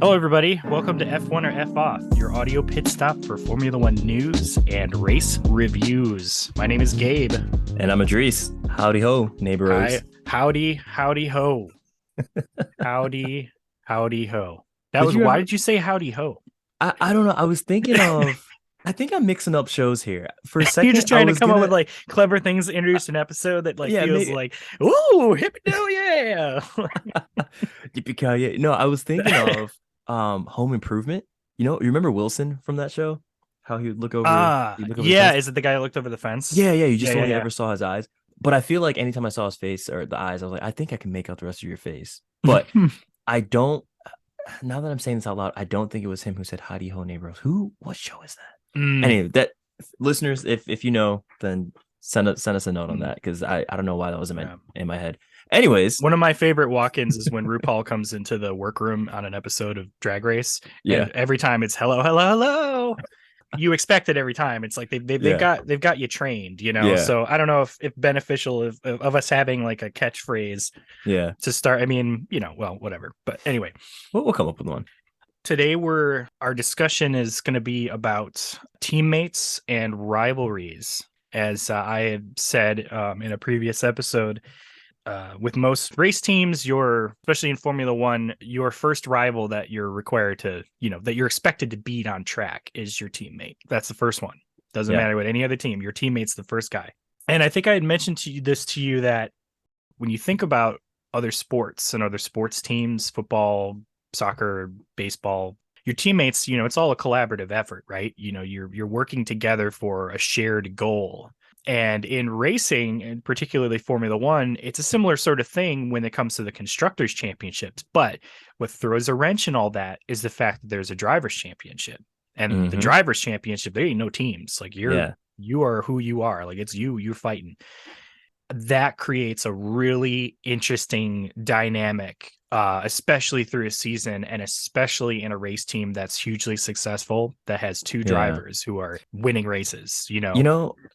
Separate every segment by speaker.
Speaker 1: Hello, everybody. Welcome to F1 or F Off, your audio pit stop for Formula One news and race reviews. My name is Gabe.
Speaker 2: And I'm Iddris. Howdy ho, neighbors.
Speaker 1: Howdy ho. Howdy ho. Why
Speaker 2: Ever?
Speaker 1: did you say howdy ho?
Speaker 2: I don't know. I was thinking of. I think I'm mixing up shows here. For a
Speaker 1: You're just
Speaker 2: second, I
Speaker 1: trying to
Speaker 2: was
Speaker 1: come up with
Speaker 2: gonna.
Speaker 1: like clever things to introduce an episode that like
Speaker 2: Yeah,
Speaker 1: feels
Speaker 2: maybe.
Speaker 1: like, ooh, hippie yeah.
Speaker 2: Yippee-ki-yay. No, I was thinking of Home Improvement. You remember Wilson from that show? How he would look over. He'd look over the
Speaker 1: Yeah.
Speaker 2: fence.
Speaker 1: Is it the guy who looked over the fence?
Speaker 2: Yeah, yeah. You
Speaker 1: Yeah,
Speaker 2: just
Speaker 1: yeah,
Speaker 2: only
Speaker 1: yeah.
Speaker 2: ever saw his eyes. But I feel like anytime I saw his face or the eyes, I was like, I think I can make out the rest of your face. But I don't. Now that I'm saying this out loud, I don't think it was him who said "Howdy ho, neighbors." Who? What show is that?
Speaker 1: Mm.
Speaker 2: Anyway, that listeners, if you know, then send us a note on that because I don't know why that was in my head. Anyways,
Speaker 1: One of my favorite walk-ins is when RuPaul comes into the workroom on an episode of Drag Race,
Speaker 2: yeah,
Speaker 1: and every time it's hello, hello, hello. You expect it every time. It's like
Speaker 2: yeah,
Speaker 1: they've got you trained, you know.
Speaker 2: yeah,
Speaker 1: So I don't know if beneficial of us having like a catchphrase
Speaker 2: yeah.
Speaker 1: to start. I mean, well, whatever. But anyway,
Speaker 2: We'll come up with one.
Speaker 1: today our discussion is going to be about teammates and rivalries. As I had said in a previous episode, with most race teams, especially in Formula One, your first rival that you're required to, that you're expected to beat on track is your teammate. That's the first one. Doesn't
Speaker 2: Yeah,
Speaker 1: matter what any other team, your teammate's the first guy. And I think I had mentioned to you that when you think about other sports and other sports teams, football, soccer, baseball, your teammates, it's all a collaborative effort, right? You're working together for a shared goal. And in racing, and particularly Formula One, it's a similar sort of thing when it comes to the constructors championships. But what throws a wrench in all that is the fact that there's a drivers championship. And the
Speaker 2: mm-hmm.
Speaker 1: drivers championship, there ain't no teams. Like
Speaker 2: Yeah.
Speaker 1: you are who you are. Like it's you're fighting. That creates a really interesting dynamic, especially through a season and especially in a race team that's hugely successful that has two
Speaker 2: Yeah.
Speaker 1: drivers who are winning races.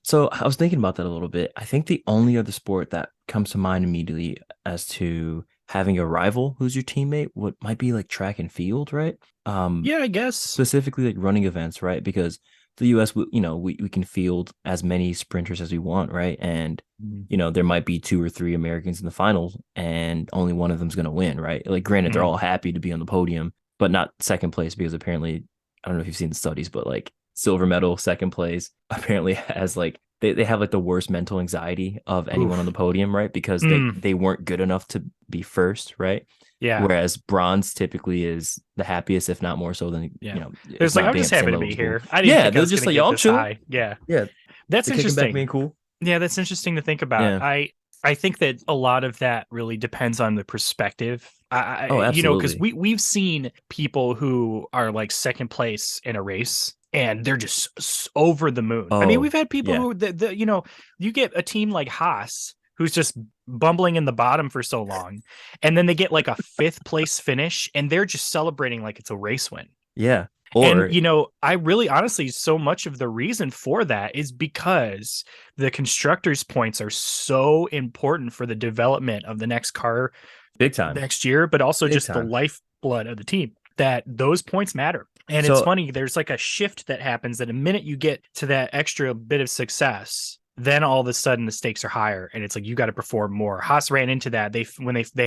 Speaker 2: So I was thinking about that a little bit. I think the only other sport that comes to mind immediately as to having a rival who's your teammate might be like track and field, right?
Speaker 1: Yeah, I guess.
Speaker 2: Specifically like running events, right? Because the US, we can field as many sprinters as we want, right? And there might be two or three Americans in the finals, and only one of them's going to win, right? Like, granted, they're
Speaker 1: Mhm.
Speaker 2: all happy to be on the podium, but not second place because apparently, I don't know if you've seen the studies, but like silver medal, second place apparently has like they have like the worst mental anxiety of anyone on the
Speaker 1: Oof.
Speaker 2: podium, right? Because they
Speaker 1: Mm.
Speaker 2: they weren't good enough to be first, right?
Speaker 1: Yeah.
Speaker 2: Whereas bronze typically is the happiest, if not more so than,
Speaker 1: Yeah.
Speaker 2: if
Speaker 1: There's like,
Speaker 2: not
Speaker 1: I'm
Speaker 2: being
Speaker 1: just
Speaker 2: at the same
Speaker 1: happy to
Speaker 2: level
Speaker 1: be
Speaker 2: as gold.
Speaker 1: here. I didn't
Speaker 2: Yeah,
Speaker 1: think I
Speaker 2: they're
Speaker 1: was
Speaker 2: just
Speaker 1: going to
Speaker 2: like, yo,
Speaker 1: get
Speaker 2: I'm
Speaker 1: this
Speaker 2: chilling.
Speaker 1: high. Yeah.
Speaker 2: Yeah,
Speaker 1: That's
Speaker 2: they're kicking back
Speaker 1: interesting.
Speaker 2: being cool.
Speaker 1: Yeah, that's interesting to think about.
Speaker 2: Yeah.
Speaker 1: I think that a lot of that really depends on the perspective.
Speaker 2: Oh,
Speaker 1: Because
Speaker 2: absolutely.
Speaker 1: we've seen people who are like second place in a race and they're just over the moon. I mean, we've
Speaker 2: Oh,
Speaker 1: had people
Speaker 2: yeah.
Speaker 1: who you get a team like Haas who's just bumbling in the bottom for so long, and then they get like a fifth place finish and they're just celebrating like it's a race win.
Speaker 2: Yeah.
Speaker 1: And,
Speaker 2: Or
Speaker 1: I really honestly, so much of the reason for that is because the constructors' points are so important for the development of the next car
Speaker 2: big time.
Speaker 1: next year, but also
Speaker 2: Big
Speaker 1: just the
Speaker 2: time.
Speaker 1: lifeblood of the team, that those points matter. And it's
Speaker 2: So,
Speaker 1: funny, there's like a shift that happens that a minute you get to that extra bit of success, then all of a sudden the stakes are higher and it's like you got to perform more. Haas ran into that. They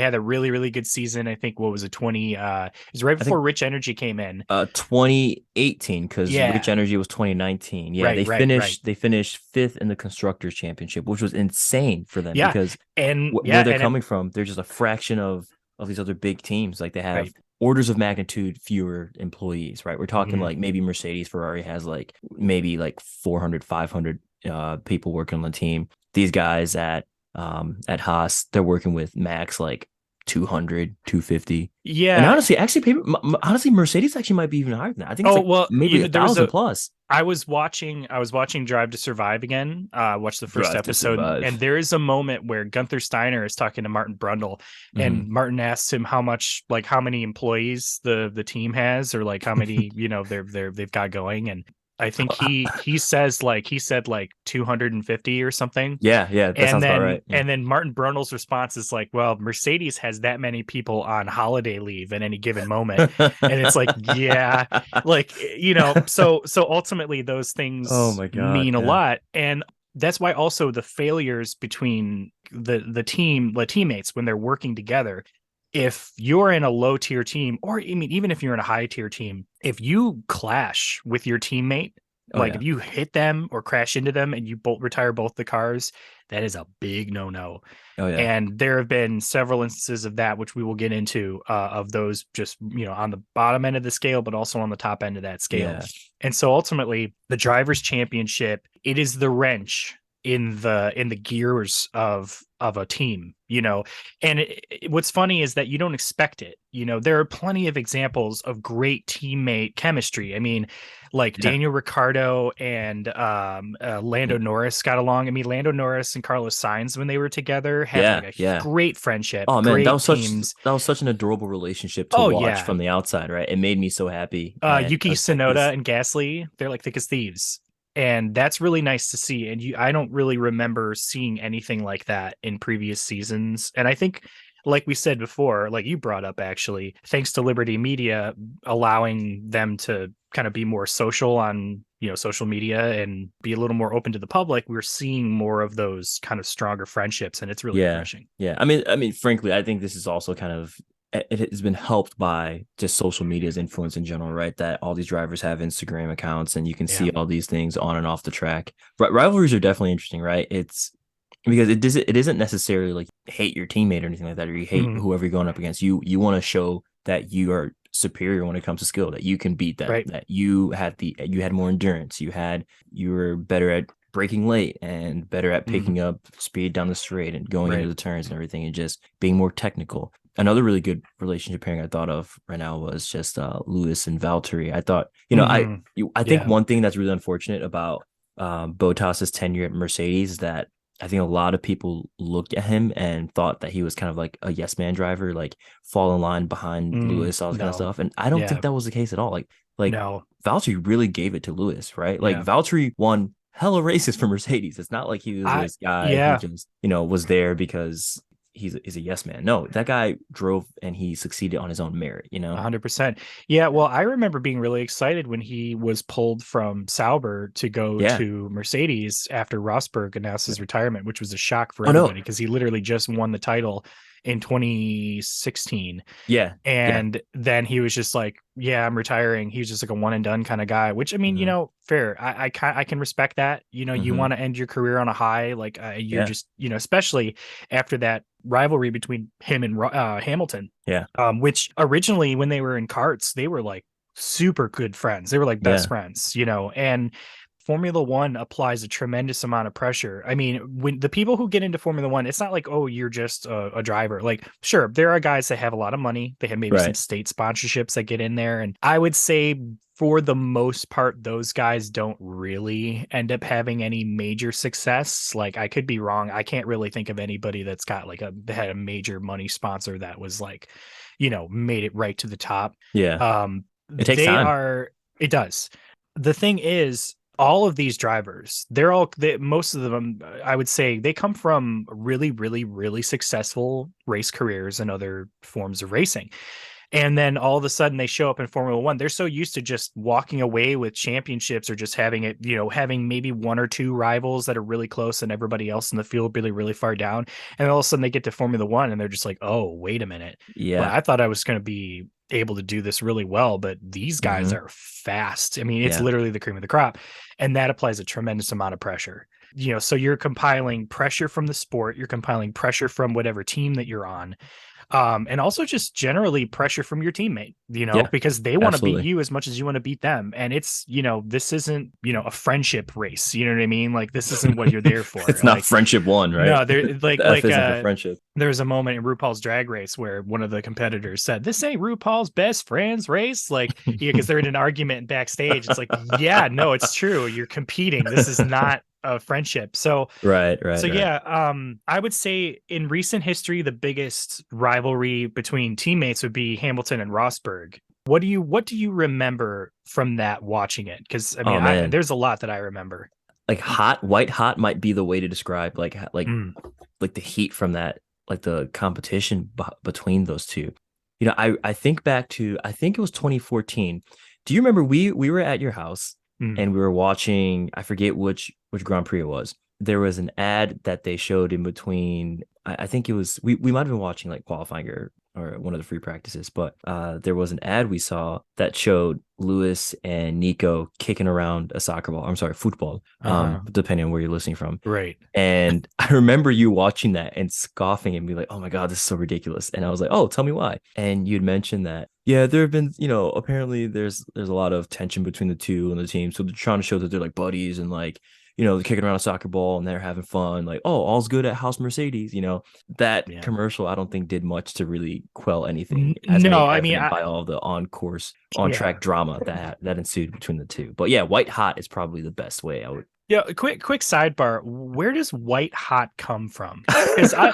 Speaker 1: had a really, really good season. I think what was it, 20 it was right
Speaker 2: I think
Speaker 1: before Rich Energy came in.
Speaker 2: 2018 because Rich
Speaker 1: Yeah.
Speaker 2: Energy was 2019. Yeah,
Speaker 1: Right,
Speaker 2: they
Speaker 1: right, right.
Speaker 2: finished they finished fifth in the constructors championship, which was insane for them
Speaker 1: Yeah.
Speaker 2: because
Speaker 1: And
Speaker 2: where
Speaker 1: yeah,
Speaker 2: they're
Speaker 1: and it,
Speaker 2: coming from, they're just a fraction of these other big teams. Like they have
Speaker 1: right.
Speaker 2: orders of magnitude fewer employees, right? We're talking
Speaker 1: Mhm.
Speaker 2: like maybe Mercedes, Ferrari has like maybe like 400, 500 people working on the team. These guys at Haas, they're working with max like 200, 250. And
Speaker 1: Yeah.
Speaker 2: honestly, actually, honestly, Mercedes actually might be even higher than that. I think it's
Speaker 1: Oh,
Speaker 2: like
Speaker 1: well,
Speaker 2: maybe a
Speaker 1: there was
Speaker 2: thousand plus.
Speaker 1: I was watching Drive to Survive again, watched the first
Speaker 2: Drive to
Speaker 1: episode, and
Speaker 2: survive.
Speaker 1: there is a moment where Gunther Steiner is talking to Martin Brundle,
Speaker 2: Hmm.
Speaker 1: and Martin asks him how many employees the team has, or like how many, they've got going. And I think he says like he said like 250 or something.
Speaker 2: Yeah, that
Speaker 1: And
Speaker 2: sounds about
Speaker 1: then
Speaker 2: right. Yeah.
Speaker 1: Martin Brundle's response is like, well, Mercedes has that many people on holiday leave at any given moment. And it's like, yeah, like so ultimately those
Speaker 2: Oh
Speaker 1: things
Speaker 2: my God.
Speaker 1: mean a
Speaker 2: Yeah.
Speaker 1: lot. And that's why also the failures between the teammates when they're working together, if you're in a low tier team, or I mean, even if you're in a high tier team, if you clash with your teammate,
Speaker 2: Oh
Speaker 1: like
Speaker 2: yeah.
Speaker 1: if you hit them or crash into them and you both retire both the cars, that is a big no-no.
Speaker 2: Oh yeah.
Speaker 1: And there have been several instances of that, which we will get into, of those just, on the bottom end of the scale, but also on the top end of that scale.
Speaker 2: Yeah.
Speaker 1: And so ultimately, the drivers' championship, it is the wrench in the gears of a team, and what's funny is that you don't expect it. There are plenty of examples of great teammate chemistry. I mean, like
Speaker 2: Yeah.
Speaker 1: Daniel Ricciardo and Lando Norris got along. I mean, Lando Norris and Carlos Sainz, when they were together, had like
Speaker 2: Yeah.
Speaker 1: a
Speaker 2: Yeah.
Speaker 1: great friendship,
Speaker 2: Oh man,
Speaker 1: great teams.
Speaker 2: that was such an adorable relationship to
Speaker 1: Oh
Speaker 2: watch
Speaker 1: yeah.
Speaker 2: from the outside, right? It made me so happy. And
Speaker 1: Yuki Tsunoda
Speaker 2: because
Speaker 1: and Gasly, they're like thick as thieves. And that's really nice to see. And I don't really remember seeing anything like that in previous seasons. And I think, like we said before, like you brought up actually, thanks to Liberty Media allowing them to kind of be more social on, social media and be a little more open to the public, we're seeing more of those kind of stronger friendships. And it's really
Speaker 2: yeah,
Speaker 1: refreshing.
Speaker 2: yeah. I mean, frankly, I think this is also kind of it has been helped by just social media's influence in general, right? That all these drivers have Instagram accounts and you can
Speaker 1: Yeah.
Speaker 2: see all these things on and off the track. Rivalries are definitely interesting, right? It's because it isn't necessarily like hate your teammate or anything like that, or you hate
Speaker 1: Mhm.
Speaker 2: whoever you're going up against. You want to show that you are superior when it comes to skill, that you can beat them,
Speaker 1: Right.
Speaker 2: that you had more endurance, you were better at braking late and better at
Speaker 1: Mhm.
Speaker 2: picking up speed down the straight and going into
Speaker 1: Right.
Speaker 2: the turns and everything and just being more technical. Another really good relationship pairing I thought of right now was just Lewis and Valtteri. I thought,
Speaker 1: Mhm.
Speaker 2: I think
Speaker 1: Yeah.
Speaker 2: one thing that's really unfortunate about Bottas's tenure at Mercedes is that I think a lot of people looked at him and thought that he was kind of like a yes man driver, like fall in line behind Lewis, all this kind of
Speaker 1: No.
Speaker 2: stuff. And I don't think
Speaker 1: Yeah.
Speaker 2: that was the case at all. Like
Speaker 1: No.
Speaker 2: Valtteri really gave it to Lewis, right? Like
Speaker 1: Yeah.
Speaker 2: Valtteri won hella races for Mercedes. It's not like he was
Speaker 1: I
Speaker 2: this guy who
Speaker 1: yeah,
Speaker 2: just, was there because he's a yes man. No, that guy drove and he succeeded on his own merit.
Speaker 1: 100%. Yeah, well, I remember being really excited when he was pulled from Sauber to go
Speaker 2: Yeah.
Speaker 1: to Mercedes after Rosberg announced his retirement, which was a shock for
Speaker 2: Oh no.
Speaker 1: everybody because he literally just won the title in 2016.
Speaker 2: Yeah. Yeah.
Speaker 1: And then he was just like, yeah, I'm retiring. He was just like a one and done kind of guy, which I mean,
Speaker 2: Hmm.
Speaker 1: fair. I can respect that. You
Speaker 2: Hmm.
Speaker 1: want to end your career on a high, like you're
Speaker 2: Yeah.
Speaker 1: just, especially after that rivalry between him and Hamilton,
Speaker 2: Yeah.
Speaker 1: which originally when they were in karts, they were like super good friends. They were like best
Speaker 2: Yeah.
Speaker 1: friends, and Formula One applies a tremendous amount of pressure. I mean, when the people who get into Formula One, it's not like, oh, you're just a driver. Like, sure, there are guys that have a lot of money. They have maybe some
Speaker 2: Right.
Speaker 1: state sponsorships that get in there. And I would say for the most part, those guys don't really end up having any major success. Like, I could be wrong. I can't really think of anybody that's got like had a major money sponsor that was like, made it right to the top.
Speaker 2: Yeah.
Speaker 1: Um,
Speaker 2: It takes
Speaker 1: they
Speaker 2: time.
Speaker 1: are, it does. The thing is, all of these drivers, most of them, I would say, they come from really, really, really successful race careers and other forms of racing. And then all of a sudden they show up in Formula One. They're so used to just walking away with championships or just having it, having maybe one or two rivals that are really close and everybody else in the field really, really far down. And all of a sudden they get to Formula One and they're just like, oh, wait a minute. But
Speaker 2: Yeah.
Speaker 1: I thought I was going to be able to do this really well, but these guys
Speaker 2: Hmm.
Speaker 1: are fast. I mean, it's
Speaker 2: Yeah.
Speaker 1: literally the cream of the crop. And that applies a tremendous amount of pressure. So you're compiling pressure from the sport, you're compiling pressure from whatever team that you're on, and also just generally pressure from your teammate,
Speaker 2: Yeah.
Speaker 1: because they want to beat
Speaker 2: Absolutely.
Speaker 1: you as much as you want to beat them. And it's, this isn't, a friendship race. You know what I mean? Like, this isn't what you're there for.
Speaker 2: It's not
Speaker 1: Like,
Speaker 2: friendship one, right?
Speaker 1: no, there
Speaker 2: The F isn't for friendship.
Speaker 1: there was a moment in RuPaul's Drag Race where one of the competitors said, "This ain't RuPaul's best friends race." Like, yeah, because they're in an argument backstage. It's like, yeah, no, it's true. You're competing. This is not a friendship.
Speaker 2: Right,
Speaker 1: So
Speaker 2: right, right.
Speaker 1: yeah, I would say in recent history, the biggest rivalry between teammates would be Hamilton and Rosberg. what do you remember from that watching it? Because I mean,
Speaker 2: Oh man,
Speaker 1: there's a lot that I remember.
Speaker 2: like hot, white hot might be the way to describe
Speaker 1: Mm,
Speaker 2: like the heat from that, like the competition between those two. You know, I think back to, I think it was 2014. Do you remember we were at your house
Speaker 1: mm,
Speaker 2: and we were watching, I forget which Grand Prix it was. There was an ad that they showed in between. I think it was, we might have been watching like qualifying or one of the free practices, but there was an ad we saw that showed Lewis and Nico kicking around a soccer ball. I'm sorry, football,
Speaker 1: uh-huh.
Speaker 2: depending on where you're listening from.
Speaker 1: Right.
Speaker 2: And I remember you watching that and scoffing and be like, "Oh my God, this is so ridiculous." And I was like, "Oh, tell me why." And you'd mentioned that, yeah, there have been, apparently there's a lot of tension between the two and the team. So they're trying to show that they're like buddies and like, they're kicking around a soccer ball and they're having fun. Like, oh, all's good at House Mercedes. That
Speaker 1: Yeah.
Speaker 2: commercial, I don't think did much to really quell anything, as
Speaker 1: No,
Speaker 2: made
Speaker 1: I mean,
Speaker 2: evident by all the on
Speaker 1: yeah.
Speaker 2: track drama that ensued between the two. But yeah, White Hot is probably the best way I would.
Speaker 1: Yeah, quick sidebar. Where does white hot come from? Because I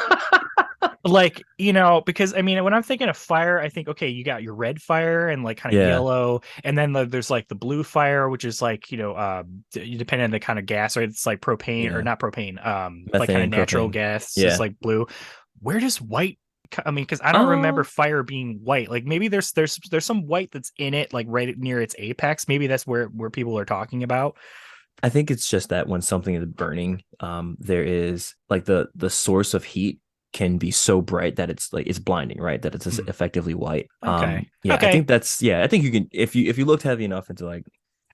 Speaker 1: like, because I mean, when I'm thinking of fire, I think, okay, you got your red fire and like kind of
Speaker 2: Yeah,
Speaker 1: yellow, and then there's like the blue fire, which is like, depending on the kind of gas, right? It's like propane or
Speaker 2: yeah,
Speaker 1: not propane, like kind of
Speaker 2: methane,
Speaker 1: natural
Speaker 2: propane.
Speaker 1: gas is
Speaker 2: Yeah.
Speaker 1: like blue. Where does white? I mean, because I don't remember
Speaker 2: Um,
Speaker 1: fire being white. Like maybe there's some white that's in it, like right near its apex. Maybe that's where people are talking about.
Speaker 2: I think it's just that when something is burning, there is like the source of heat can be so bright that it's like it's blinding, right? That it's just
Speaker 1: Hmm.
Speaker 2: effectively white.
Speaker 1: Okay.
Speaker 2: Yeah, I
Speaker 1: Okay.
Speaker 2: think that's yeah. I think you can, if you looked heavy enough into like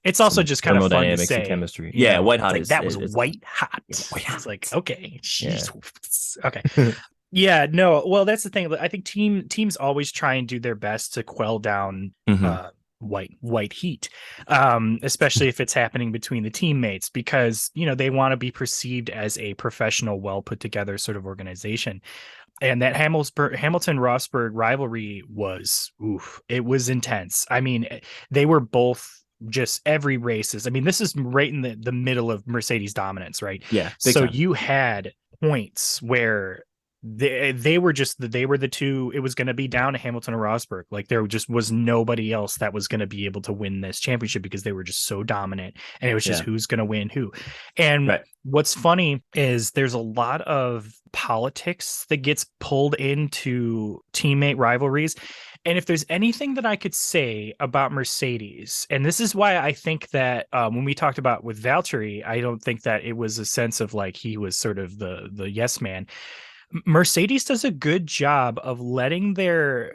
Speaker 1: It's also
Speaker 2: some
Speaker 1: just kind of fun to
Speaker 2: thermodynamics and
Speaker 1: say,
Speaker 2: chemistry. Yeah, white
Speaker 1: it's
Speaker 2: hot
Speaker 1: like
Speaker 2: is
Speaker 1: that was
Speaker 2: it's
Speaker 1: white hot.
Speaker 2: yeah, white
Speaker 1: It's like,
Speaker 2: hot.
Speaker 1: okay,
Speaker 2: Yeah.
Speaker 1: jeez. Okay. Yeah, no. Well, that's the thing. I think teams always try and do their best to quell down
Speaker 2: Hmm.
Speaker 1: uh white heat. Especially if it's happening between the teammates because, they want to be perceived as a professional, well put together sort of organization. And that Hamilton Rosberg rivalry was, oof, it was intense. I mean, they were both just every races. I mean, this is right in the middle of Mercedes dominance, right?
Speaker 2: Yeah, big
Speaker 1: So
Speaker 2: time.
Speaker 1: you had points where they were the two. It was going to be down to Hamilton and Rosberg. Like there just was nobody else that was going to be able to win this championship because they were just so dominant, and it was just
Speaker 2: Yeah.
Speaker 1: who's going to win who. And
Speaker 2: Right.
Speaker 1: what's funny is there's a lot of politics that gets pulled into teammate rivalries. And if there's anything that I could say about Mercedes, and this is why I think that when we talked about with Valtteri, I don't think that it was a sense of like he was sort of the yes man. Mercedes does a good job of letting their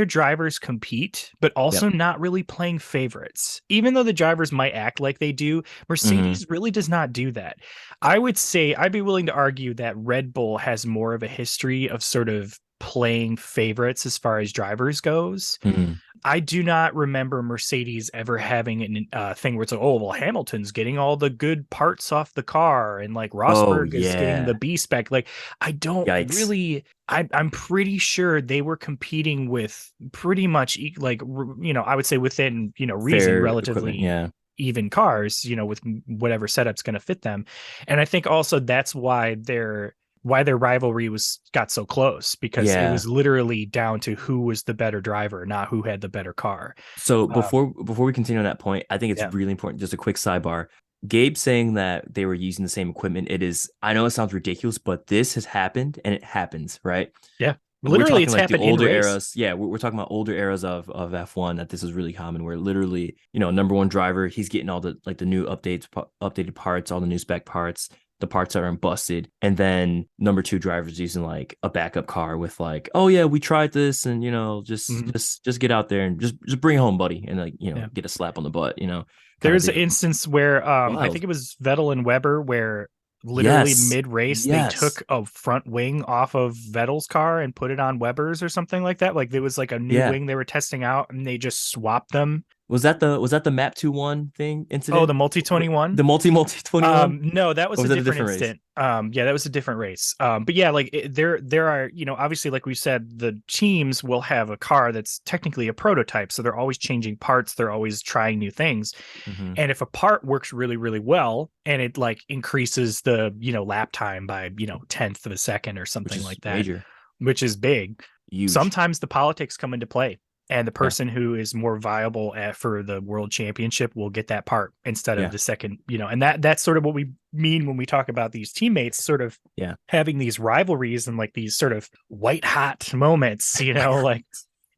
Speaker 1: drivers compete, but also
Speaker 2: Yep.
Speaker 1: not really playing favorites. Even though the drivers might act like they do,
Speaker 2: Hmm.
Speaker 1: Mercedes really does not do that. I would say I'd be willing to argue that Red Bull has more of a history of sort of playing favorites as far as drivers goes.
Speaker 2: Hmm.
Speaker 1: I do not remember Mercedes ever having a thing where it's like, oh, well, Hamilton's getting all the good parts off the car, and like
Speaker 2: Oh
Speaker 1: Rosberg is getting the
Speaker 2: yeah.
Speaker 1: B spec. Like, I don't
Speaker 2: Yikes.
Speaker 1: really. I'm pretty sure they were competing with pretty much like I would say within reason,
Speaker 2: Fair equipment.
Speaker 1: relatively
Speaker 2: Yeah.
Speaker 1: even cars, with whatever setup's going to fit them. And I think also that's why their rivalry got so close because it
Speaker 2: Yeah.
Speaker 1: was literally down to who was the better driver, not who had the better car.
Speaker 2: So
Speaker 1: Um,
Speaker 2: before we continue on that point, I think it's
Speaker 1: yeah,
Speaker 2: really important. Just a quick sidebar. Gabe saying that they were using the same equipment. It is, I know it sounds ridiculous, but this has happened and it happens, right?
Speaker 1: yeah.
Speaker 2: We're
Speaker 1: Literally,
Speaker 2: talking
Speaker 1: it's
Speaker 2: like the
Speaker 1: happened in
Speaker 2: older
Speaker 1: race.
Speaker 2: eras. Yeah, we're talking about older eras of F1 that this is really common where literally, number one driver, he's getting all the like the new updated parts, all the new spec parts, the parts that aren't busted. And then number two drivers using like a backup car with like, oh yeah, we tried this and just
Speaker 1: Mhm.
Speaker 2: just get out there and just bring it home, buddy. And like,
Speaker 1: Yeah.
Speaker 2: get a slap on the butt, kind of
Speaker 1: There's an
Speaker 2: deal.
Speaker 1: instance where I
Speaker 2: Wild.
Speaker 1: think it was Vettel and Weber where literally
Speaker 2: Yes.
Speaker 1: mid race they
Speaker 2: Yes.
Speaker 1: took a front wing off of Vettel's car and put it on Weber's or something like that. Like there was like a new
Speaker 2: Yeah.
Speaker 1: wing they were testing out and they just swapped them.
Speaker 2: Was that the map 2-1 thing
Speaker 1: Oh, the
Speaker 2: incident?
Speaker 1: multi 21.
Speaker 2: The multi 21?
Speaker 1: No, that
Speaker 2: Or
Speaker 1: was a
Speaker 2: was that a
Speaker 1: different
Speaker 2: different race?
Speaker 1: instant. Yeah, that was a different race. But yeah, like there are, obviously, like we said, the teams will have a car that's technically a prototype, so they're always changing parts, they're always trying new things.
Speaker 2: Hmm.
Speaker 1: And if a part works really, really well, and it like increases the lap time by tenth of a second or
Speaker 2: Which
Speaker 1: something
Speaker 2: is
Speaker 1: like that,
Speaker 2: major,
Speaker 1: which is big.
Speaker 2: huge.
Speaker 1: Sometimes the politics come into play. and the
Speaker 2: Yeah.
Speaker 1: person who is more viable for the world championship will get that part instead of
Speaker 2: Yeah.
Speaker 1: the second, and that's sort of what we mean when we talk about these teammates sort of
Speaker 2: Yeah.
Speaker 1: having these rivalries and like these sort of white hot moments, like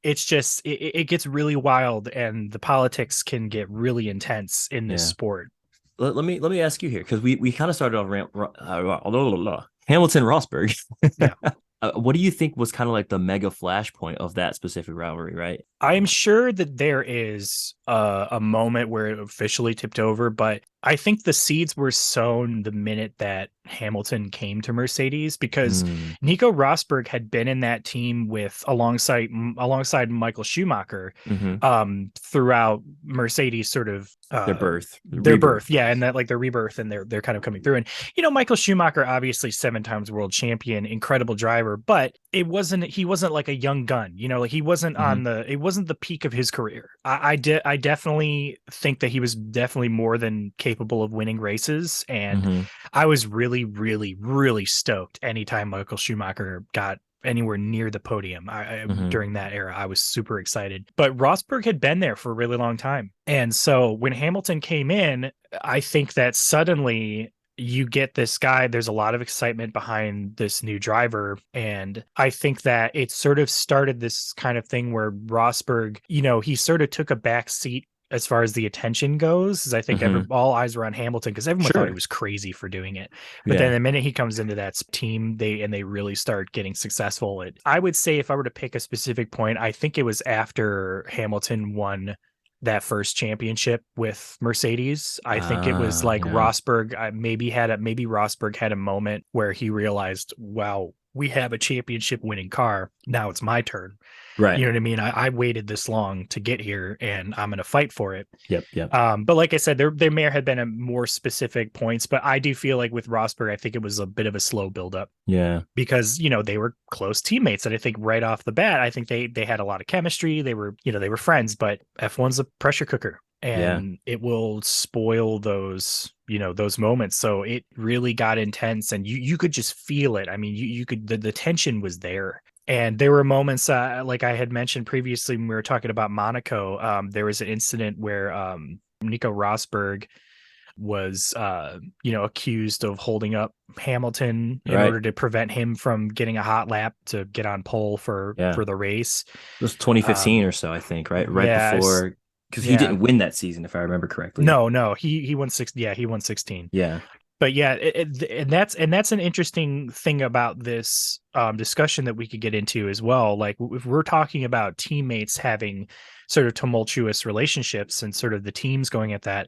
Speaker 1: it's just it gets really wild, and the politics can get really intense in this
Speaker 2: Yeah.
Speaker 1: sport.
Speaker 2: Let me ask you here, because we kind of started off Hamilton Rosberg.
Speaker 1: Yeah.
Speaker 2: What do you think was kind of like the mega flashpoint of that specific rivalry, right?
Speaker 1: I'm sure that there is a moment where it officially tipped over, but I think the seeds were sown the minute that Hamilton came to Mercedes, because
Speaker 2: Mm,
Speaker 1: Nico Rosberg had been in that team with alongside Michael Schumacher
Speaker 2: hmm.
Speaker 1: throughout Mercedes sort of their birth,
Speaker 2: Rebirth.
Speaker 1: yeah, and that like their rebirth, and they're kind of coming through. And Michael Schumacher, obviously 7 times world champion, incredible driver, but he wasn't like a young gun, like he wasn't
Speaker 2: Hmm.
Speaker 1: it wasn't the peak of his career. I definitely think that he was definitely more than capable of winning races, and
Speaker 2: Hmm.
Speaker 1: I was really, really, really stoked anytime Michael Schumacher got anywhere near the podium.
Speaker 2: Hmm.
Speaker 1: During that era, I was super excited. But Rosberg had been there for a really long time. And so when Hamilton came in, I think that suddenly you get this guy, there's a lot of excitement behind this new driver. And I think that it sort of started this kind of thing where Rosberg, he sort of took a back seat as far as the attention goes, is I think
Speaker 2: Hmm.
Speaker 1: all eyes were on Hamilton because everyone thought he
Speaker 2: Sure.
Speaker 1: was crazy for doing it. But then
Speaker 2: Yeah.
Speaker 1: the minute he comes into that team, they really start getting successful. I would say if I were to pick a specific point, I think it was after Hamilton won that first championship with Mercedes. I think it was like
Speaker 2: Yeah.
Speaker 1: Rosberg maybe Rosberg had a moment where he realized, wow, we have a championship winning car. Now it's my turn. You
Speaker 2: Right.
Speaker 1: know what I mean? I waited this long to get here, and I'm going to fight for it.
Speaker 2: Yep. Yep.
Speaker 1: But like I said, there may have been a more specific points, but I do feel like with Rosberg, I think it was a bit of a slow buildup
Speaker 2: Yeah.
Speaker 1: because they were close teammates, and I think right off the bat, I think they had a lot of chemistry. They were friends, but F1's a pressure cooker,
Speaker 2: Yeah.
Speaker 1: and it will spoil those moments. So it really got intense, and you could just feel it. I mean, you could the tension was there. And there were moments, like I had mentioned previously when we were talking about Monaco. There was an incident where Nico Rosberg was, accused of holding up Hamilton in
Speaker 2: Right.
Speaker 1: order to prevent him from getting a hot lap to get on pole for
Speaker 2: Yeah.
Speaker 1: the race.
Speaker 2: It was 2015
Speaker 1: Um,
Speaker 2: or so, I think, right? Right
Speaker 1: yeah,
Speaker 2: before, because he
Speaker 1: yeah.
Speaker 2: didn't win that season, if I remember correctly.
Speaker 1: No, he won six. Yeah, he won 16.
Speaker 2: Yeah.
Speaker 1: But yeah, and that's an interesting thing about this discussion that we could get into as well. Like if we're talking about teammates having sort of tumultuous relationships and sort of the teams going at that,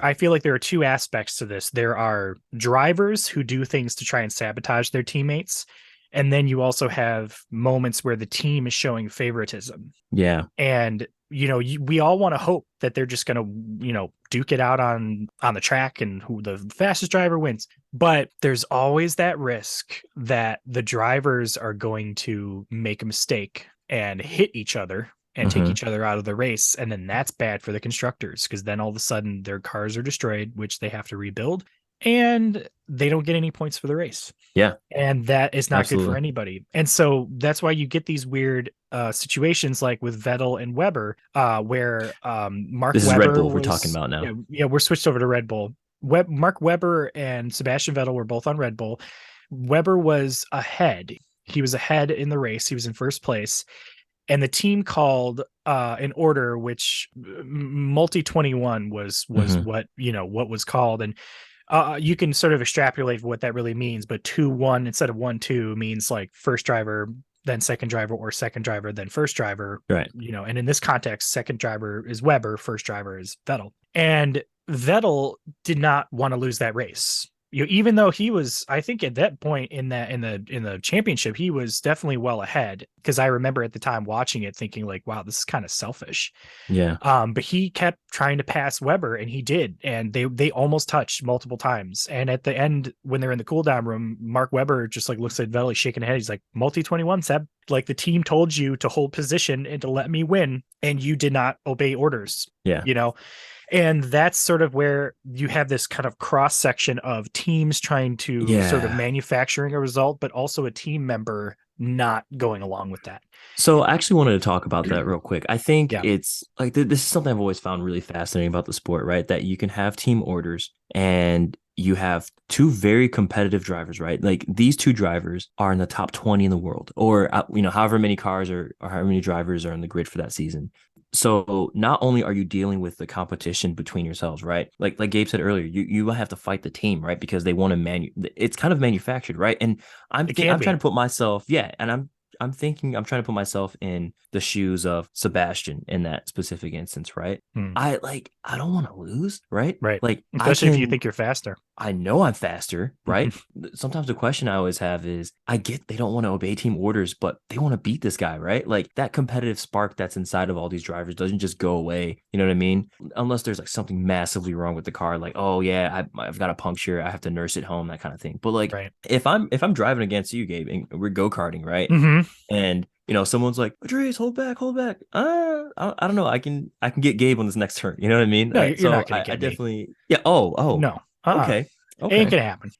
Speaker 1: I feel like there are two aspects to this. There are drivers who do things to try and sabotage their teammates, and then you also have moments where the team is showing favoritism.
Speaker 2: Yeah.
Speaker 1: And we all want to hope that they're just going to duke it out on the track and who the fastest driver wins, but there's always that risk that the drivers are going to make a mistake and hit each other and take
Speaker 2: Hmm.
Speaker 1: each other out of the race, and then that's bad for the constructors because then all of a sudden their cars are destroyed, which they have to rebuild, and they don't get any points for the race.
Speaker 2: Yeah.
Speaker 1: And that is not good for
Speaker 2: Absolutely.
Speaker 1: anybody. And so that's why you get these weird situations like with Vettel and Weber, where Mark
Speaker 2: This is Red
Speaker 1: Webber
Speaker 2: Bull we're talking
Speaker 1: was,
Speaker 2: about now.
Speaker 1: yeah, we're switched over to Red Bull. Mark Webber and Sebastian Vettel were both on Red Bull. Weber was ahead. He was ahead in the race. He was in first place. And the team called an order which multi 21 was
Speaker 2: Hmm.
Speaker 1: what was called. And you can sort of extrapolate what that really means, but 2-1 instead of 1-2 means like first driver, then second driver, or second driver, then first driver.
Speaker 2: Right.
Speaker 1: And in this context, second driver is Weber, first driver is Vettel. And Vettel did not want to lose that race. Even though he was, I think at that point in the championship, he was definitely well ahead, because I remember at the time watching it thinking like, wow, this is kind of selfish.
Speaker 2: Yeah.
Speaker 1: But he kept trying to pass Weber, and he did, and they almost touched multiple times. And at the end, when they're in the cool down room, Mark Webber just like looks at Vettel, shaking his head. He's like, multi 21, Seb. Like the team told you to hold position and to let me win, and you did not obey orders.
Speaker 2: Yeah.
Speaker 1: And that's sort of where you have this kind of cross section of teams trying to sort of
Speaker 2: Yeah.
Speaker 1: manufacturing a result, but also a team member not going along with that.
Speaker 2: So I actually wanted to talk about that real quick. I think
Speaker 1: Yeah,
Speaker 2: it's like this is something I've always found really fascinating about the sport, right? That you can have team orders and you have two very competitive drivers, right? Like these two drivers are in the top 20 in the world, or however many cars or however many drivers are in the grid for that season. So not only are you dealing with the competition between yourselves, right? Like Gabe said earlier, you have to fight the team, right? Because they want to it's kind of manufactured, right? And
Speaker 1: it can
Speaker 2: I'm trying
Speaker 1: be.
Speaker 2: to put myself, yeah, and I'm thinking I'm trying to put myself in the shoes of Sebastian in that specific instance, right?
Speaker 1: Hmm.
Speaker 2: I don't want to lose, right?
Speaker 1: Right.
Speaker 2: Like
Speaker 1: Especially if you think you're faster.
Speaker 2: I know I'm faster, right? Sometimes the question I always have is I get they don't want to obey team orders, but they want to beat this guy, right? Like that competitive spark that's inside of all these drivers doesn't just go away. You know what I mean? Unless there's like something massively wrong with the car, like, oh yeah, I've got a puncture, I have to nurse it home, that kind of thing. But like
Speaker 1: Right.
Speaker 2: if I'm driving against you, Gabe, and we're go-karting, right?
Speaker 1: Hmm.
Speaker 2: And someone's like, Idris, hold back, hold back. I don't know. I can get Gabe on this next turn. You know what I mean?
Speaker 1: No, you're
Speaker 2: So
Speaker 1: not going to
Speaker 2: I
Speaker 1: get me.
Speaker 2: definitely, yeah. Oh,
Speaker 1: No.
Speaker 2: okay,
Speaker 1: It ain't
Speaker 2: okay.
Speaker 1: going to happen.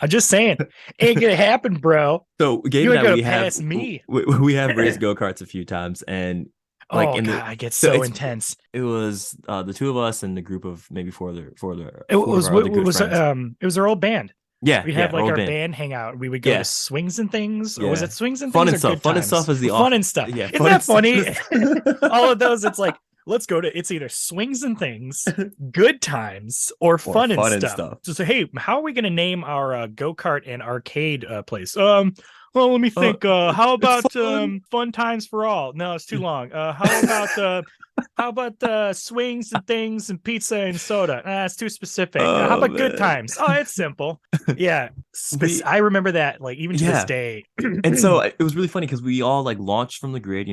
Speaker 1: I'm just saying, ain't going to happen, bro.
Speaker 2: So Gabe
Speaker 1: You
Speaker 2: and
Speaker 1: ain't
Speaker 2: I,
Speaker 1: going to pass me.
Speaker 2: we have raced go-karts a few times, and like
Speaker 1: Oh,
Speaker 2: in
Speaker 1: God,
Speaker 2: the
Speaker 1: I get
Speaker 2: so
Speaker 1: so intense.
Speaker 2: it was the two of us and the group of maybe
Speaker 1: It
Speaker 2: four of
Speaker 1: was
Speaker 2: our other good friends.
Speaker 1: it was our old band.
Speaker 2: Yeah,
Speaker 1: We'd have
Speaker 2: yeah, our
Speaker 1: like
Speaker 2: old
Speaker 1: our
Speaker 2: band.
Speaker 1: band hangout. We would go to
Speaker 2: Yeah,
Speaker 1: swings and things, or was
Speaker 2: yeah.
Speaker 1: it swings and things or good
Speaker 2: Fun and stuff
Speaker 1: times?
Speaker 2: is the
Speaker 1: Fun
Speaker 2: off.
Speaker 1: and stuff.
Speaker 2: Yeah,
Speaker 1: Isn't
Speaker 2: fun and
Speaker 1: that
Speaker 2: stuff
Speaker 1: funny?
Speaker 2: is.
Speaker 1: All of those, it's like, let's go to it's either swings and things, good times, or
Speaker 2: Or
Speaker 1: fun and
Speaker 2: fun and
Speaker 1: stuff.
Speaker 2: stuff.
Speaker 1: So, hey, how are we going to name our go-kart and arcade place? Well, let me
Speaker 2: Uh,
Speaker 1: think. How
Speaker 2: it's
Speaker 1: about
Speaker 2: fun.
Speaker 1: fun times for all? No, it's too long. How about swings and things and pizza and soda? It's too specific. How
Speaker 2: Oh
Speaker 1: about good
Speaker 2: man.
Speaker 1: times? Oh, it's simple. Yeah,
Speaker 2: We
Speaker 1: I remember that like even to this
Speaker 2: yeah.
Speaker 1: day.
Speaker 2: And so it was really funny because we all like launched from the grid,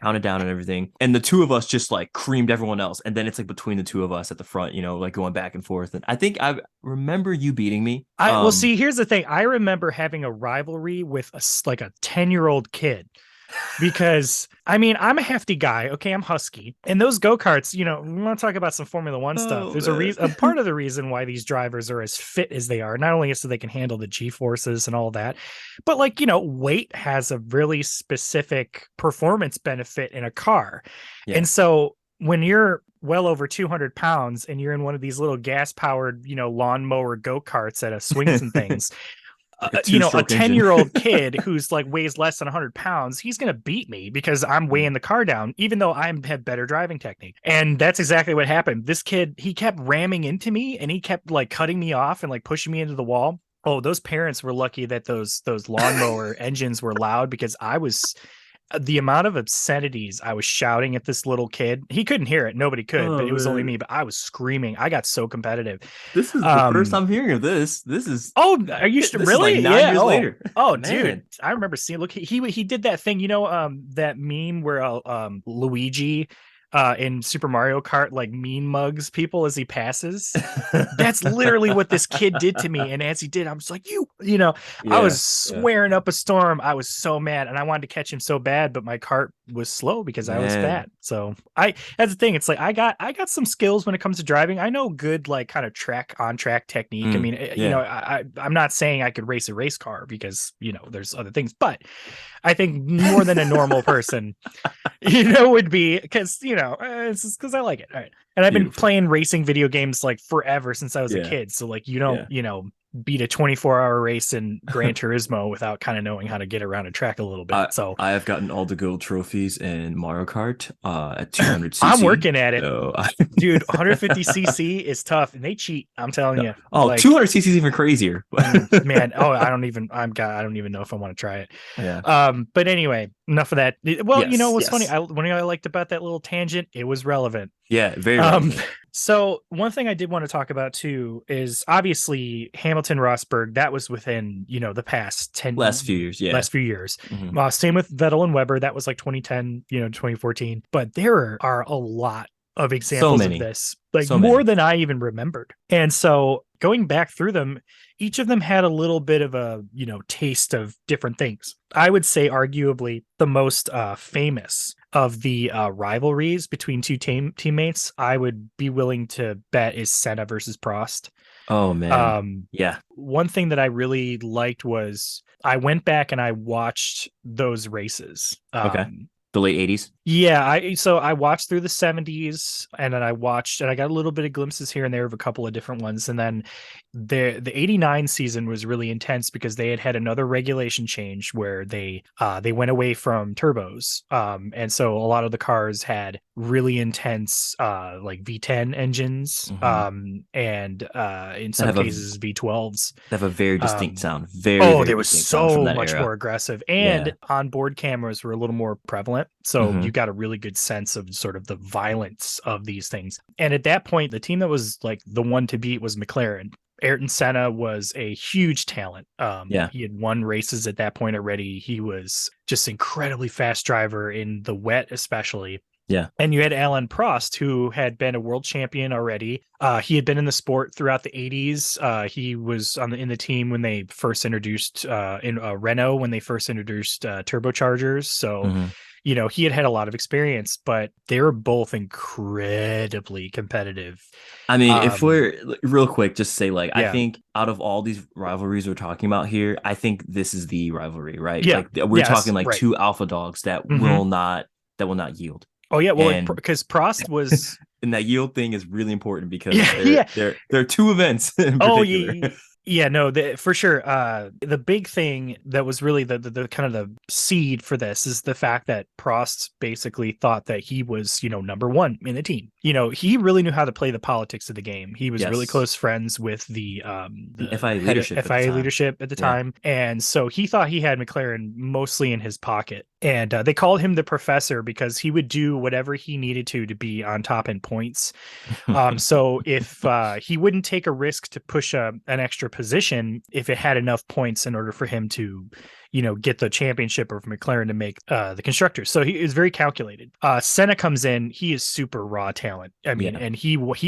Speaker 2: counted down and everything. And the two of us just like creamed everyone else. And then it's like between the two of us at the front, like going back and forth. And I think I remember you beating me.
Speaker 1: I Well, see, here's the thing. I remember having a rivalry with like a 10-year-old kid because I mean, I'm a hefty guy. Okay, I'm husky. And those go-karts, we want to talk about some Formula One stuff.
Speaker 2: Oh
Speaker 1: There's a
Speaker 2: man.
Speaker 1: reason, a part of the reason why these drivers are as fit as they are, not only so they can handle the G-forces and all that, but like, weight has a really specific performance benefit in a car.
Speaker 2: Yeah.
Speaker 1: And so when you're well over 200 pounds and you're in one of these little gas powered, lawnmower go-karts at a swings and things,
Speaker 2: Like a
Speaker 1: a
Speaker 2: two-stroke engine.
Speaker 1: 10-year-old kid who's like weighs less than 100 pounds, he's going to beat me because I'm weighing the car down, even though I have better driving technique. And that's exactly what happened. This kid, he kept ramming into me and he kept like cutting me off and like pushing me into the wall. Oh, those parents were lucky that those lawnmower engines were loud because I was the amount of obscenities I was shouting at this little kid. He couldn't hear it. Nobody could, but
Speaker 2: Oh
Speaker 1: it was only
Speaker 2: man.
Speaker 1: me. But I was screaming. I got so competitive.
Speaker 2: This is the first
Speaker 1: Um,
Speaker 2: I'm hearing of this. This is
Speaker 1: Oh, are you
Speaker 2: this is like
Speaker 1: really?
Speaker 2: 9
Speaker 1: Yeah.
Speaker 2: years
Speaker 1: Oh,
Speaker 2: later.
Speaker 1: oh, dude.
Speaker 2: Man.
Speaker 1: I remember seeing. Look, he did that thing. That meme where Luigi, in Super Mario Kart, like mean mugs people as he passes. That's literally what this kid did to me. And as he did, I was like, I
Speaker 2: Yeah.
Speaker 1: was
Speaker 2: Yeah.
Speaker 1: swearing up a storm. I was so mad and I wanted to catch him so bad, but my cart was slow because I was
Speaker 2: Man.
Speaker 1: fat. So that's the thing. It's like, I got some skills when it comes to driving. I know good, like kind of on track technique. I
Speaker 2: Mm,
Speaker 1: mean,
Speaker 2: yeah.
Speaker 1: I'm not saying I could race a race car because, there's other things, but I think more than a normal person, would be because, it's because I like it. All right. And I've been
Speaker 2: Beautiful.
Speaker 1: playing racing video games like forever since I was a
Speaker 2: Yeah.
Speaker 1: kid. So like you don't,
Speaker 2: Yeah.
Speaker 1: beat a 24-hour race in Gran Turismo without kind of knowing how to get around a track a little bit.
Speaker 2: I
Speaker 1: So
Speaker 2: I have gotten all the gold trophies in Mario Kart at 200
Speaker 1: I'm
Speaker 2: cc.
Speaker 1: working at it.
Speaker 2: So
Speaker 1: Dude, 150cc is tough and they cheat. I'm telling you.
Speaker 2: oh,
Speaker 1: Like,
Speaker 2: 200 cc is even crazier.
Speaker 1: man, oh, I don't even know if I want to try it.
Speaker 2: Yeah.
Speaker 1: But anyway, enough of that. Well,
Speaker 2: Yes.
Speaker 1: what's funny?
Speaker 2: Yes.
Speaker 1: One thing I liked about that little tangent, it was relevant.
Speaker 2: Yeah. Very
Speaker 1: Um,
Speaker 2: relevant.
Speaker 1: so one thing I did want to talk about too is obviously Hamilton Rosberg. That was within the past
Speaker 2: Last few years. Yeah.
Speaker 1: last few years.
Speaker 2: Mhm.
Speaker 1: Same with Vettel and Weber. That was like 2010, 2014. But there are a lot of
Speaker 2: So
Speaker 1: examples of
Speaker 2: many.
Speaker 1: this, like
Speaker 2: So
Speaker 1: more
Speaker 2: many.
Speaker 1: than I even remembered. And so going back through them, each of them had a little bit of a taste of different things. I would say arguably the most famous of the rivalries between two teammates, I would be willing to bet is Senna versus Prost.
Speaker 2: Oh man. Yeah.
Speaker 1: One thing that I really liked was I went back and I watched those races.
Speaker 2: Okay. The late 80s.
Speaker 1: Yeah, I watched through the 70s, and then I got a little bit of glimpses here and there of a couple of different ones, and then the 89 season was really intense because they had another regulation change where they went away from turbos. And so a lot of the cars had really intense like V10 engines, and in
Speaker 2: That
Speaker 1: some
Speaker 2: have a
Speaker 1: cases V12s.
Speaker 2: They have a very distinct sound.
Speaker 1: Oh,
Speaker 2: Very
Speaker 1: they was
Speaker 2: distinct sound from
Speaker 1: so
Speaker 2: that
Speaker 1: much
Speaker 2: era.
Speaker 1: more aggressive,
Speaker 2: Yeah.
Speaker 1: and onboard cameras were a little more prevalent. So
Speaker 2: Mhm.
Speaker 1: you got a really good sense of sort of the violence of these things. And at that point, the team that was like the one to beat was McLaren. Ayrton Senna was a huge talent.
Speaker 2: Yeah.
Speaker 1: He had won races at that point already. He was just incredibly fast driver in the wet, especially.
Speaker 2: Yeah.
Speaker 1: And you had Alan Prost, who had been a world champion already. He had been in the sport throughout the 80s. He was in the team when they first introduced in Renault, when they first introduced turbochargers. So,
Speaker 2: Mhm.
Speaker 1: He had a lot of experience, but they were both incredibly competitive.
Speaker 2: I mean, if we're real quick, just say like, I
Speaker 1: Yeah.
Speaker 2: think out of all these rivalries we're talking about here, I think this is the rivalry, right?
Speaker 1: Yeah.
Speaker 2: Like we're
Speaker 1: Yes.
Speaker 2: talking like
Speaker 1: Right.
Speaker 2: two alpha dogs that
Speaker 1: Hmm.
Speaker 2: will not yield.
Speaker 1: Oh, yeah. Well,
Speaker 2: And
Speaker 1: because Prost was.
Speaker 2: and that yield thing is really important because
Speaker 1: Yeah. Yeah.
Speaker 2: there are two events in
Speaker 1: Oh,
Speaker 2: particular.
Speaker 1: yeah, yeah, no, for sure. The big thing that was really the kind of the seed for this is the fact that Prost basically thought that he was, number one in the team. He really knew how to play the politics of the game. He was really
Speaker 2: Yes.
Speaker 1: close friends with the
Speaker 2: FIA
Speaker 1: head of
Speaker 2: leadership at the
Speaker 1: FIA
Speaker 2: time.
Speaker 1: leadership at the
Speaker 2: Yeah.
Speaker 1: time, and so he thought he had McLaren mostly in his pocket. And they called him the professor because he would do whatever he needed to be on top in points. So if he wouldn't take a risk to push an extra position if it had enough points in order for him to, get the championship or for McLaren to make the constructors. So he is very calculated. Senna comes in. He is super raw talent. I mean,
Speaker 2: Yeah.
Speaker 1: and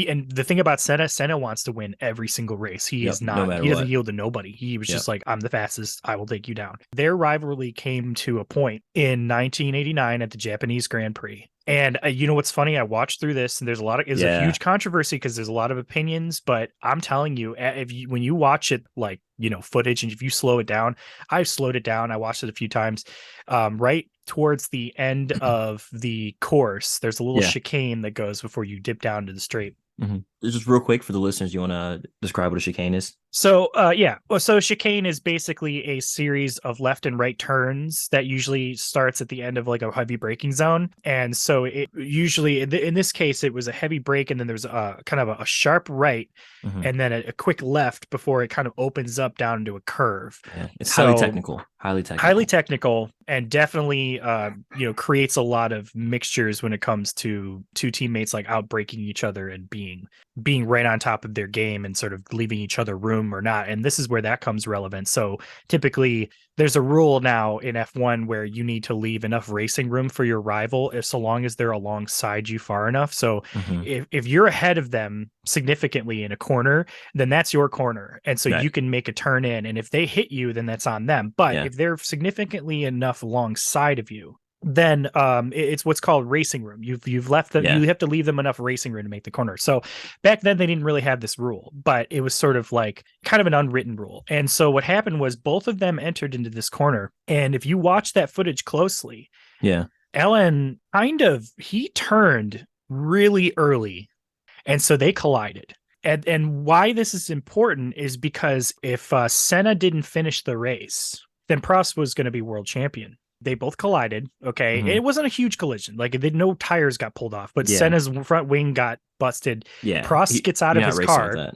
Speaker 1: and the thing about Senna wants to win every single race. He
Speaker 2: Yep.
Speaker 1: is
Speaker 2: No
Speaker 1: not,
Speaker 2: matter
Speaker 1: he doesn't
Speaker 2: what.
Speaker 1: yield to nobody. He was
Speaker 2: Yep.
Speaker 1: just like, I'm the fastest. I will take you down. Their rivalry came to a point in 1989 at the Japanese Grand Prix. And you know what's funny? I watched through this, and there's a
Speaker 2: Yeah.
Speaker 1: huge controversy because there's a lot of opinions. But I'm telling you, when you watch it, like footage, and if you slow it down, I've slowed it down. I watched it a few times. Right towards the end of the course, there's a little
Speaker 2: Yeah.
Speaker 1: chicane that goes before you dip down to the straight.
Speaker 2: Just real quick for the listeners, you want to describe what a chicane is?
Speaker 1: So, so chicane is basically a series of left and right turns that usually starts at the end of like a heavy braking zone. And so it usually, in this case, it was a heavy brake, and then there's a kind of a sharp right, and then a quick left before it kind of opens up down into a curve.
Speaker 2: Yeah, it's
Speaker 1: So,
Speaker 2: highly technical.
Speaker 1: Highly technical, and definitely creates a lot of mixtures when it comes to two teammates like outbreaking each other and being right on top of their game and sort of leaving each other room or not. And this is where that comes relevant. So typically there's a rule now in F1 where you need to leave enough racing room for your rival, if so long as they're alongside you far enough. So if you're ahead of them significantly in a corner, then that's your corner. And so you can make a turn in, and if they hit you, then that's on them. But if they're significantly enough alongside of you, then it's what's called racing room. You've left them. You have to leave them enough racing room to make the corner. So back then they didn't really have this rule, but it was sort of like kind of an unwritten rule. And so what happened was both of them entered into this corner, and if you watch that footage closely, Ellen he turned really early, and so they collided. And why this is important is because if Senna didn't finish the race, then Prost was going to be world champion. They both collided. Okay. It wasn't a huge collision. Like no tires got pulled off, but Senna's front wing got busted. Prost gets out of his car.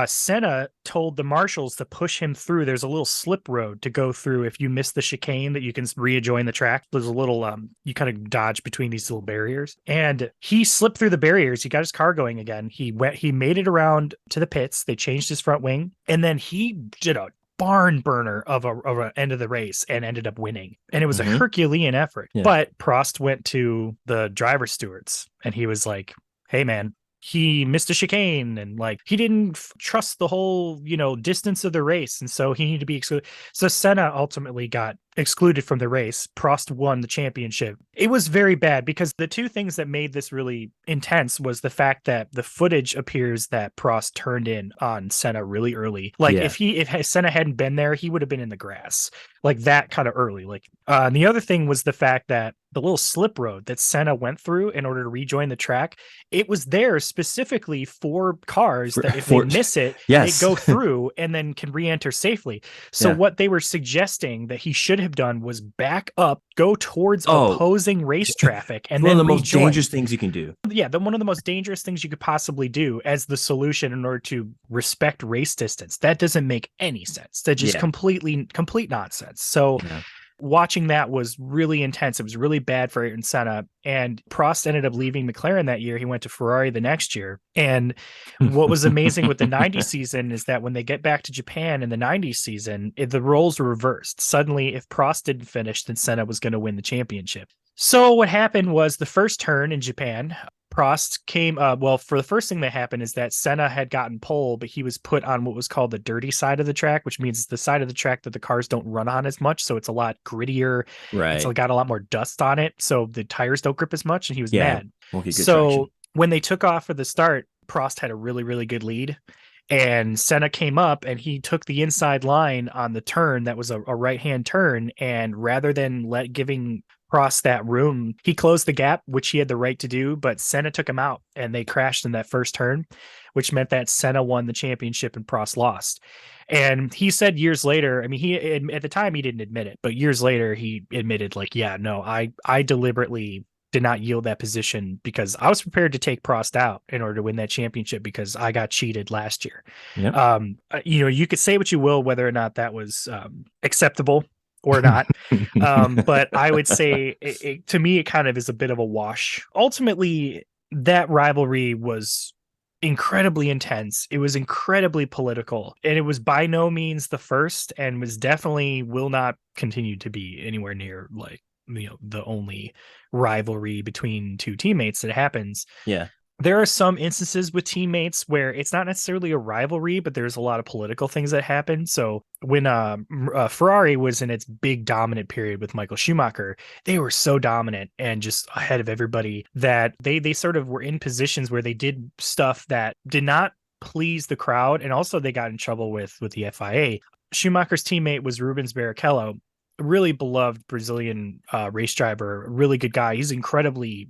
Speaker 1: Senna told the marshals to push him through. There's a little slip road to go through if you miss the chicane that you can rejoin the track. There's a little you kind of dodge between these little barriers, and he slipped through the barriers. He got his car going again. He made it around to the pits. They changed his front wing, and then he did a barn burner of a end of the race and ended up winning. And it was a Herculean effort. But Prost went to the driver stewards and he was like, "Hey man, he missed a chicane and like he didn't trust the whole, distance of the race. And so he needed to be excluded. So Senna ultimately got excluded from the race. Prost won the championship. It was very bad because the two things that made this really intense was the fact that the footage appears that Prost turned in on Senna really early. Like
Speaker 2: Yeah.
Speaker 1: if Senna hadn't been there, he would have been in the grass like that kind of early. Like and the other thing was the fact that the little slip road that Senna went through in order to rejoin the track, it was there specifically for cars that if they miss it, they
Speaker 2: yes.
Speaker 1: go through and then can re-enter safely. So
Speaker 2: Yeah.
Speaker 1: what they were suggesting that he should have done was back up, go towards
Speaker 2: Oh,
Speaker 1: opposing race traffic, and
Speaker 2: one of
Speaker 1: then
Speaker 2: the most
Speaker 1: rejoin.
Speaker 2: dangerous things you can do.
Speaker 1: Yeah, one of the most dangerous things you could possibly do as the solution in order to respect race distance. That doesn't make any sense. That just
Speaker 2: Yeah.
Speaker 1: complete nonsense. So
Speaker 2: Yeah.
Speaker 1: watching that was really intense. It was really bad for Ayrton Senna. And Prost ended up leaving McLaren that year. He went to Ferrari the next year. And what was amazing with the 90s season is that when they get back to Japan in the 90s season, the roles were reversed. Suddenly, if Prost didn't finish, then Senna was going to win the championship. So what happened was the first turn in Japan, Prost came for the first thing that happened is that Senna had gotten pole, but he was put on what was called the dirty side of the track, which means the side of the track that the cars don't run on as much. So it's a lot grittier. It's
Speaker 2: Right.
Speaker 1: got a lot more dust on it. So the tires don't grip as much. And he was
Speaker 2: Yeah.
Speaker 1: mad.
Speaker 2: Won't get good
Speaker 1: So
Speaker 2: traction.
Speaker 1: when they took off for the start, Prost had a really, really good lead. And Senna came up and he took the inside line on the turn that was a right-hand turn. And rather than giving Prost that room, he closed the gap, which he had the right to do, but Senna took him out and they crashed in that first turn, which meant that Senna won the championship and Prost lost. And he said years later, I mean, he at the time he didn't admit it, but years later he admitted like, yeah, no, I deliberately did not yield that position because I was prepared to take Prost out in order to win that championship because I got cheated last year.
Speaker 2: Yep.
Speaker 1: You could say what you will, whether or not that was acceptable or not. But I would say to me, it kind of is a bit of a wash. Ultimately, that rivalry was incredibly intense. It was incredibly political, and it was by no means the first, and was definitely will not continue to be anywhere near like the only rivalry between two teammates that happens.
Speaker 2: Yeah.
Speaker 1: There are some instances with teammates where it's not necessarily a rivalry, but there's a lot of political things that happen. So when Ferrari was in its big dominant period with Michael Schumacher, they were so dominant and just ahead of everybody that they sort of were in positions where they did stuff that did not please the crowd, and also they got in trouble with the FIA. Schumacher's teammate was Rubens Barrichello, a really beloved Brazilian race driver, a really good guy. He's incredibly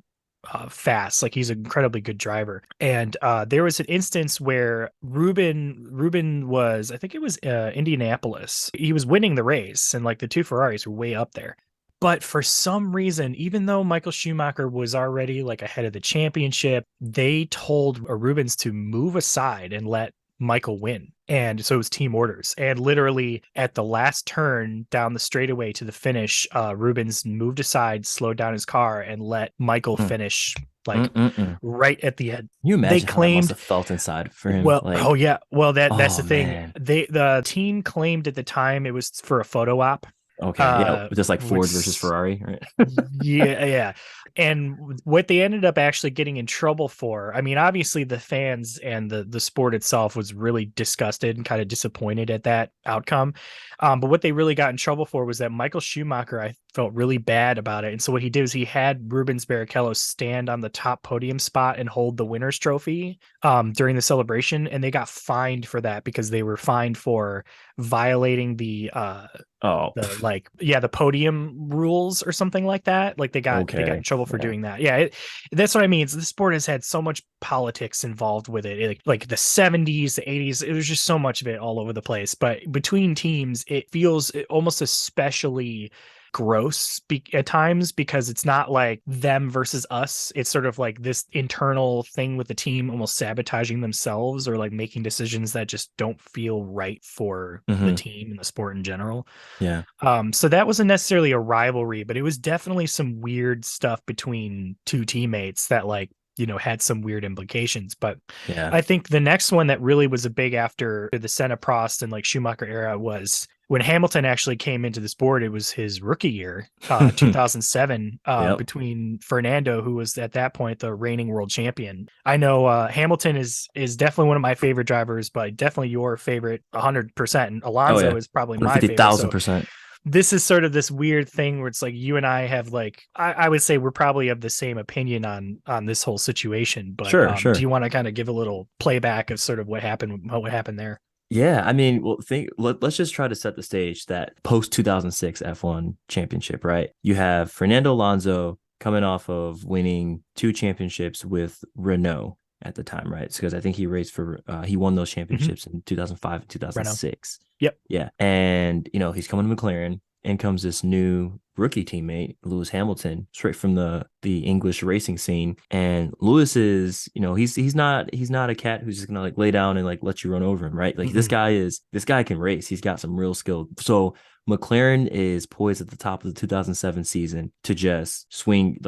Speaker 1: fast, like he's an incredibly good driver. And there was an instance where Ruben was, I think it was Indianapolis, he was winning the race and like the two Ferraris were way up there, but for some reason, even though Michael Schumacher was already like ahead of the championship, they told Rubens to move aside and let Michael win. And so it was team orders. And literally at the last turn down the straightaway to the finish, Rubens moved aside, slowed down his car, and let Michael finish like right at the end.
Speaker 2: Can you imagine
Speaker 1: They
Speaker 2: how that must
Speaker 1: claimed,
Speaker 2: have felt inside for him?
Speaker 1: well,
Speaker 2: Like,
Speaker 1: oh yeah, well that's
Speaker 2: oh
Speaker 1: the thing.
Speaker 2: man.
Speaker 1: The team claimed at the time it was for a photo op.
Speaker 2: Okay. Yeah. Just like Ford versus
Speaker 1: Which
Speaker 2: Ferrari, right?
Speaker 1: yeah. And what they ended up actually getting in trouble for, I mean, obviously the fans and the sport itself was really disgusted and kind of disappointed at that outcome. But what they really got in trouble for was that Michael Schumacher, I felt really bad about it. And so what he did was he had Rubens Barrichello stand on the top podium spot and hold the winner's trophy during the celebration. And they got fined for that because they were fined for violating the podium rules or something like that. Like they got in trouble for doing that. Yeah, that's what I mean. The sport has had so much politics involved with it. Like the 70s, the 80s, it was just so much of it all over the place. But between teams, it feels almost especially gross at times because it's not like them versus us. It's sort of like this internal thing with the team almost sabotaging themselves or like making decisions that just don't feel right for the team and the sport in general.
Speaker 2: Yeah.
Speaker 1: So that wasn't necessarily a rivalry, but it was definitely some weird stuff between two teammates that like, had some weird implications. But
Speaker 2: Yeah.
Speaker 1: I think the next one that really was a big after the Senna Prost and like Schumacher era was when Hamilton actually came into the sport, it was his rookie year, 2007,
Speaker 2: Yep.
Speaker 1: between Fernando, who was at that point the reigning world champion. I know Hamilton is definitely one of my favorite drivers, but definitely your favorite 100%. And
Speaker 2: Oh
Speaker 1: Alonso
Speaker 2: yeah.
Speaker 1: is probably my favorite. So
Speaker 2: 150,000%.
Speaker 1: this is sort of this weird thing where it's like you and I have like I would say we're probably of the same opinion on this whole situation. But
Speaker 2: Sure,
Speaker 1: do
Speaker 2: sure.
Speaker 1: you want to kind of give a little playback of sort of what happened there?
Speaker 2: Yeah, I mean, well, let's just try to set the stage that post 2006 F1 championship, right? You have Fernando Alonso coming off of winning 2 championships with Renault at the time, right? Because I think he won those championships in 2005 and
Speaker 1: Renault.
Speaker 2: 2006.
Speaker 1: Yep.
Speaker 2: Yeah. And, he's coming to McLaren. In comes this new rookie teammate, Lewis Hamilton, straight from the English racing scene. And Lewis is, he's not a cat who's just gonna like lay down and like let you run over him, right? Like this guy can race. He's got some real skill. So McLaren is poised at the top of the 2007 season to just swing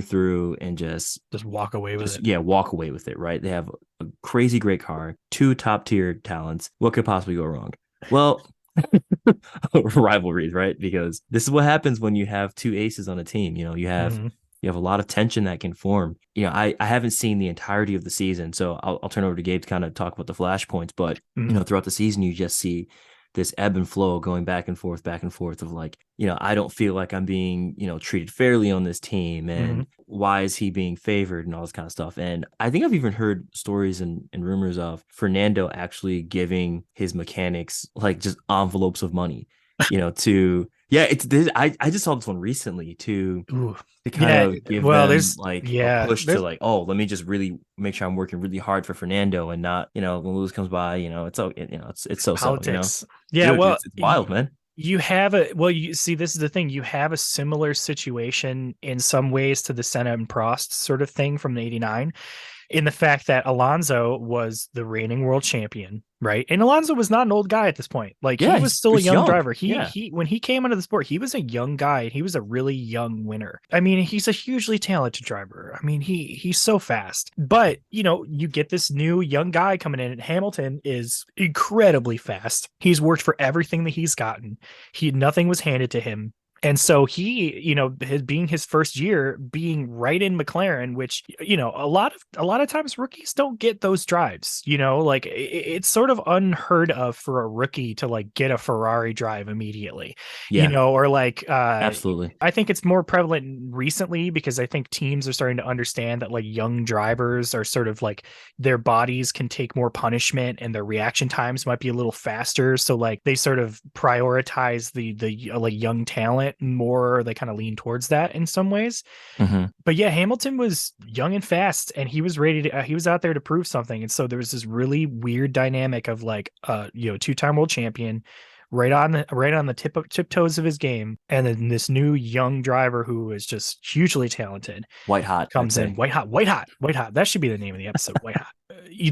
Speaker 2: through and just
Speaker 1: walk away with it.
Speaker 2: Yeah, walk away with it, right? They have a crazy great car, 2 top tier talents. What could possibly go wrong? Well, rivalries, right? Because this is what happens when you have 2 aces on a team. You have a lot of tension that can form. I haven't seen the entirety of the season, so I'll turn over to Gabe to kind of talk about the flashpoints. But throughout the season, you just see this ebb and flow going back and forth of like, I don't feel like I'm being, treated fairly on this team, and why is he being favored and all this kind of stuff. And I think I've even heard stories and rumors of Fernando actually giving his mechanics like just envelopes of money, to it's this. I just saw this one recently to kind of give them like a push to like, oh, let me just really make sure I'm working really hard for Fernando and not, when Lewis comes by, it's so
Speaker 1: politics.
Speaker 2: Yeah, dude, it's wild, man.
Speaker 1: You see, this is the thing. You have a similar situation in some ways to the Senna and Prost sort of thing from the 89. In the fact that Alonso was the reigning world champion, right? And Alonso was not an old guy at this point. Like he was still a young driver. He when he came into the sport, he was a young guy and he was a really young winner. I mean, he's a hugely talented driver. I mean, he's so fast. But, you get this new young guy coming in, and Hamilton is incredibly fast. He's worked for everything that he's gotten. Nothing was handed to him. And so he, being his first year, being right in McLaren, which, a lot of times rookies don't get those drives, like it's sort of unheard of for a rookie to like get a Ferrari drive immediately, or like,
Speaker 2: absolutely.
Speaker 1: I think it's more prevalent recently because I think teams are starting to understand that like young drivers are sort of like their bodies can take more punishment and their reaction times might be a little faster. So like they sort of prioritize the like young talent more. They kind of lean towards that in some ways. But yeah, Hamilton was young and fast, and he was ready to he was out there to prove something. And so there was this really weird dynamic of like 2-time world champion right on the tiptoes of his game, and then this new young driver who is just hugely talented,
Speaker 2: white hot,
Speaker 1: comes in. White hot. That should be the name of the episode. White hot.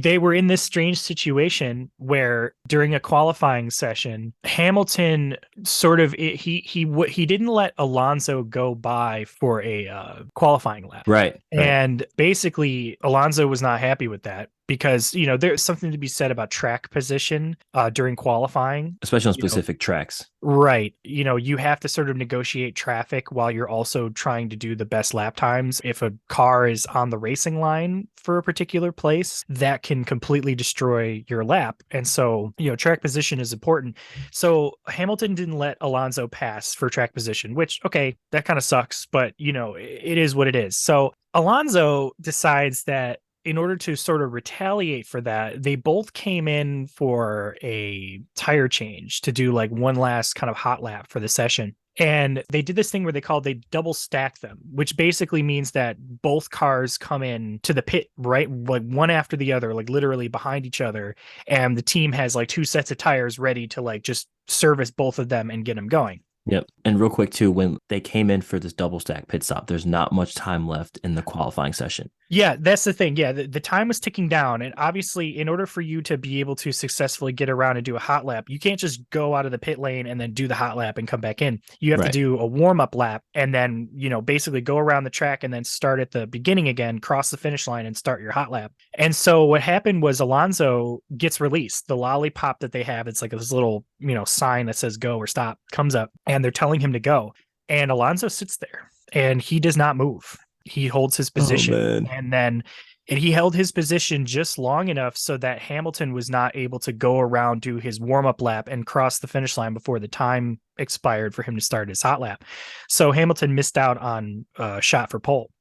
Speaker 1: They were in this strange situation where during a qualifying session, Hamilton sort of he didn't let Alonso go by for a qualifying lap,
Speaker 2: right?
Speaker 1: And basically Alonso was not happy with that because there's something to be said about track position during qualifying,
Speaker 2: especially on specific tracks.
Speaker 1: Right. You have to sort of negotiate traffic while you're also trying to do the best lap times. If a car is on the racing line for a particular place, that can completely destroy your lap. And so, track position is important. So Hamilton didn't let Alonso pass for track position, which, okay, that kind of sucks, but it is what it is. So Alonso decides that in order to sort of retaliate for that, they both came in for a tire change to do like one last kind of hot lap for the session. And they did this thing where they double stack them, which basically means that both cars come in to the pit, right? Like one after the other, like literally behind each other. And the team has like 2 sets of tires ready to like just service both of them and get them going.
Speaker 2: Yep. And real quick too, when they came in for this double stack pit stop, there's not much time left in the qualifying session.
Speaker 1: Yeah, that's the thing. Yeah, the time was ticking down. And obviously, in order for you to be able to successfully get around and do a hot lap, you can't just go out of the pit lane and then do the hot lap and come back in. You have to do a warm-up lap and then, basically go around the track and then start at the beginning again, cross the finish line and start your hot lap. And so what happened was Alonso gets released. The lollipop that they have, it's like this little, sign that says go or stop comes up, and they're telling him to go. And Alonso sits there and he does not move. He holds his
Speaker 2: Oh
Speaker 1: position.
Speaker 2: man.
Speaker 1: And he held his position just long enough so that Hamilton was not able to go around, do his warm-up lap, and cross the finish line before the time expired for him to start his hot lap. So Hamilton missed out on a shot for pole.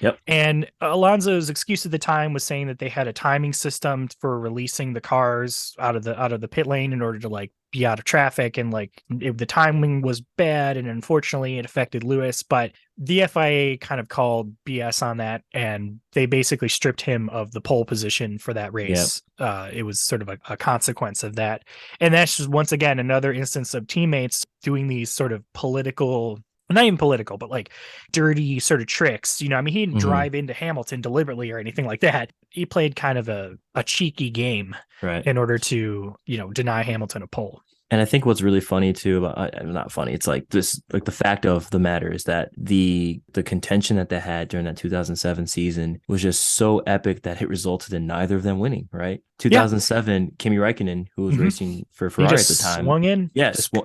Speaker 2: Yep.
Speaker 1: And Alonso's excuse at the time was saying that they had a timing system for releasing the cars out of the pit lane in order to like be out of traffic, and like the timing was bad, and unfortunately it affected Lewis. But the FIA kind of called BS on that, and they basically stripped him of the pole position for that race. Yep. It was sort of a consequence of that, and that's just once again another instance of teammates doing these sort of political, not even political, but like dirty sort of tricks. I mean, he didn't drive into Hamilton deliberately or anything like that. He played kind of a cheeky game,
Speaker 2: right,
Speaker 1: in order to, deny Hamilton a pole.
Speaker 2: And I think what's really funny too about, not funny, it's like this, like the fact of the matter is that the contention that they had during that 2007 season was just so epic that it resulted in neither of them winning, right? 2007, Kimi Räikkönen, who was racing for Ferrari at the time,
Speaker 1: swung in,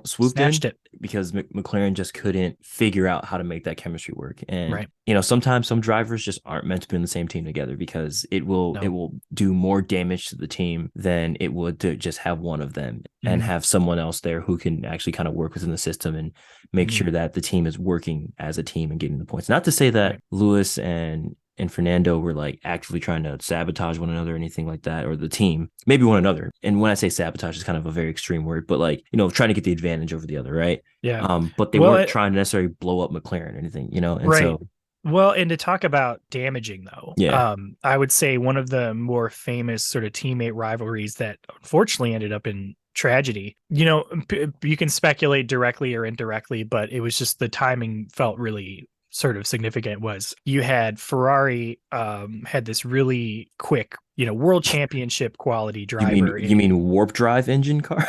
Speaker 2: swooped in
Speaker 1: it
Speaker 2: because McLaren just couldn't figure out how to make that chemistry work. And
Speaker 1: right.
Speaker 2: Sometimes some drivers just aren't meant to be in the same team together, because it will do more damage to the team than it would to just have one of them and have someone else there who can actually kind of work within the system and make sure that the team is working as a team and getting the points. Not to say that Lewis and Fernando were like actively trying to sabotage one another or anything like that, or the team, maybe one another. And when I say sabotage, is kind of a very extreme word, but like, trying to get the advantage over the other, right?
Speaker 1: Yeah.
Speaker 2: But they weren't trying to necessarily blow up McLaren or anything, and so.
Speaker 1: Well, and to talk about damaging though, I would say one of the more famous sort of teammate rivalries that unfortunately ended up in tragedy, you can speculate directly or indirectly, but it was just the timing felt really sort of significant. Was you had Ferrari had this really quick, world championship quality driver.
Speaker 2: You mean warp drive engine car?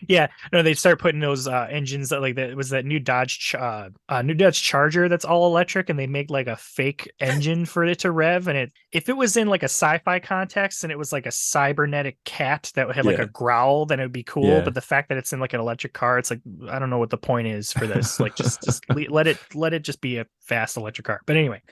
Speaker 1: Yeah, no, they start putting those engines that, like, that was that new Dodge Charger that's all electric, and they make like a fake engine for it to rev. And if it was in like a sci-fi context and it was like a cybernetic cat that had like a growl, then it would be cool. But the fact that it's in like an electric car, it's like, I don't know what the point is for this. Like, just let it just be a fast electric car. But anyway,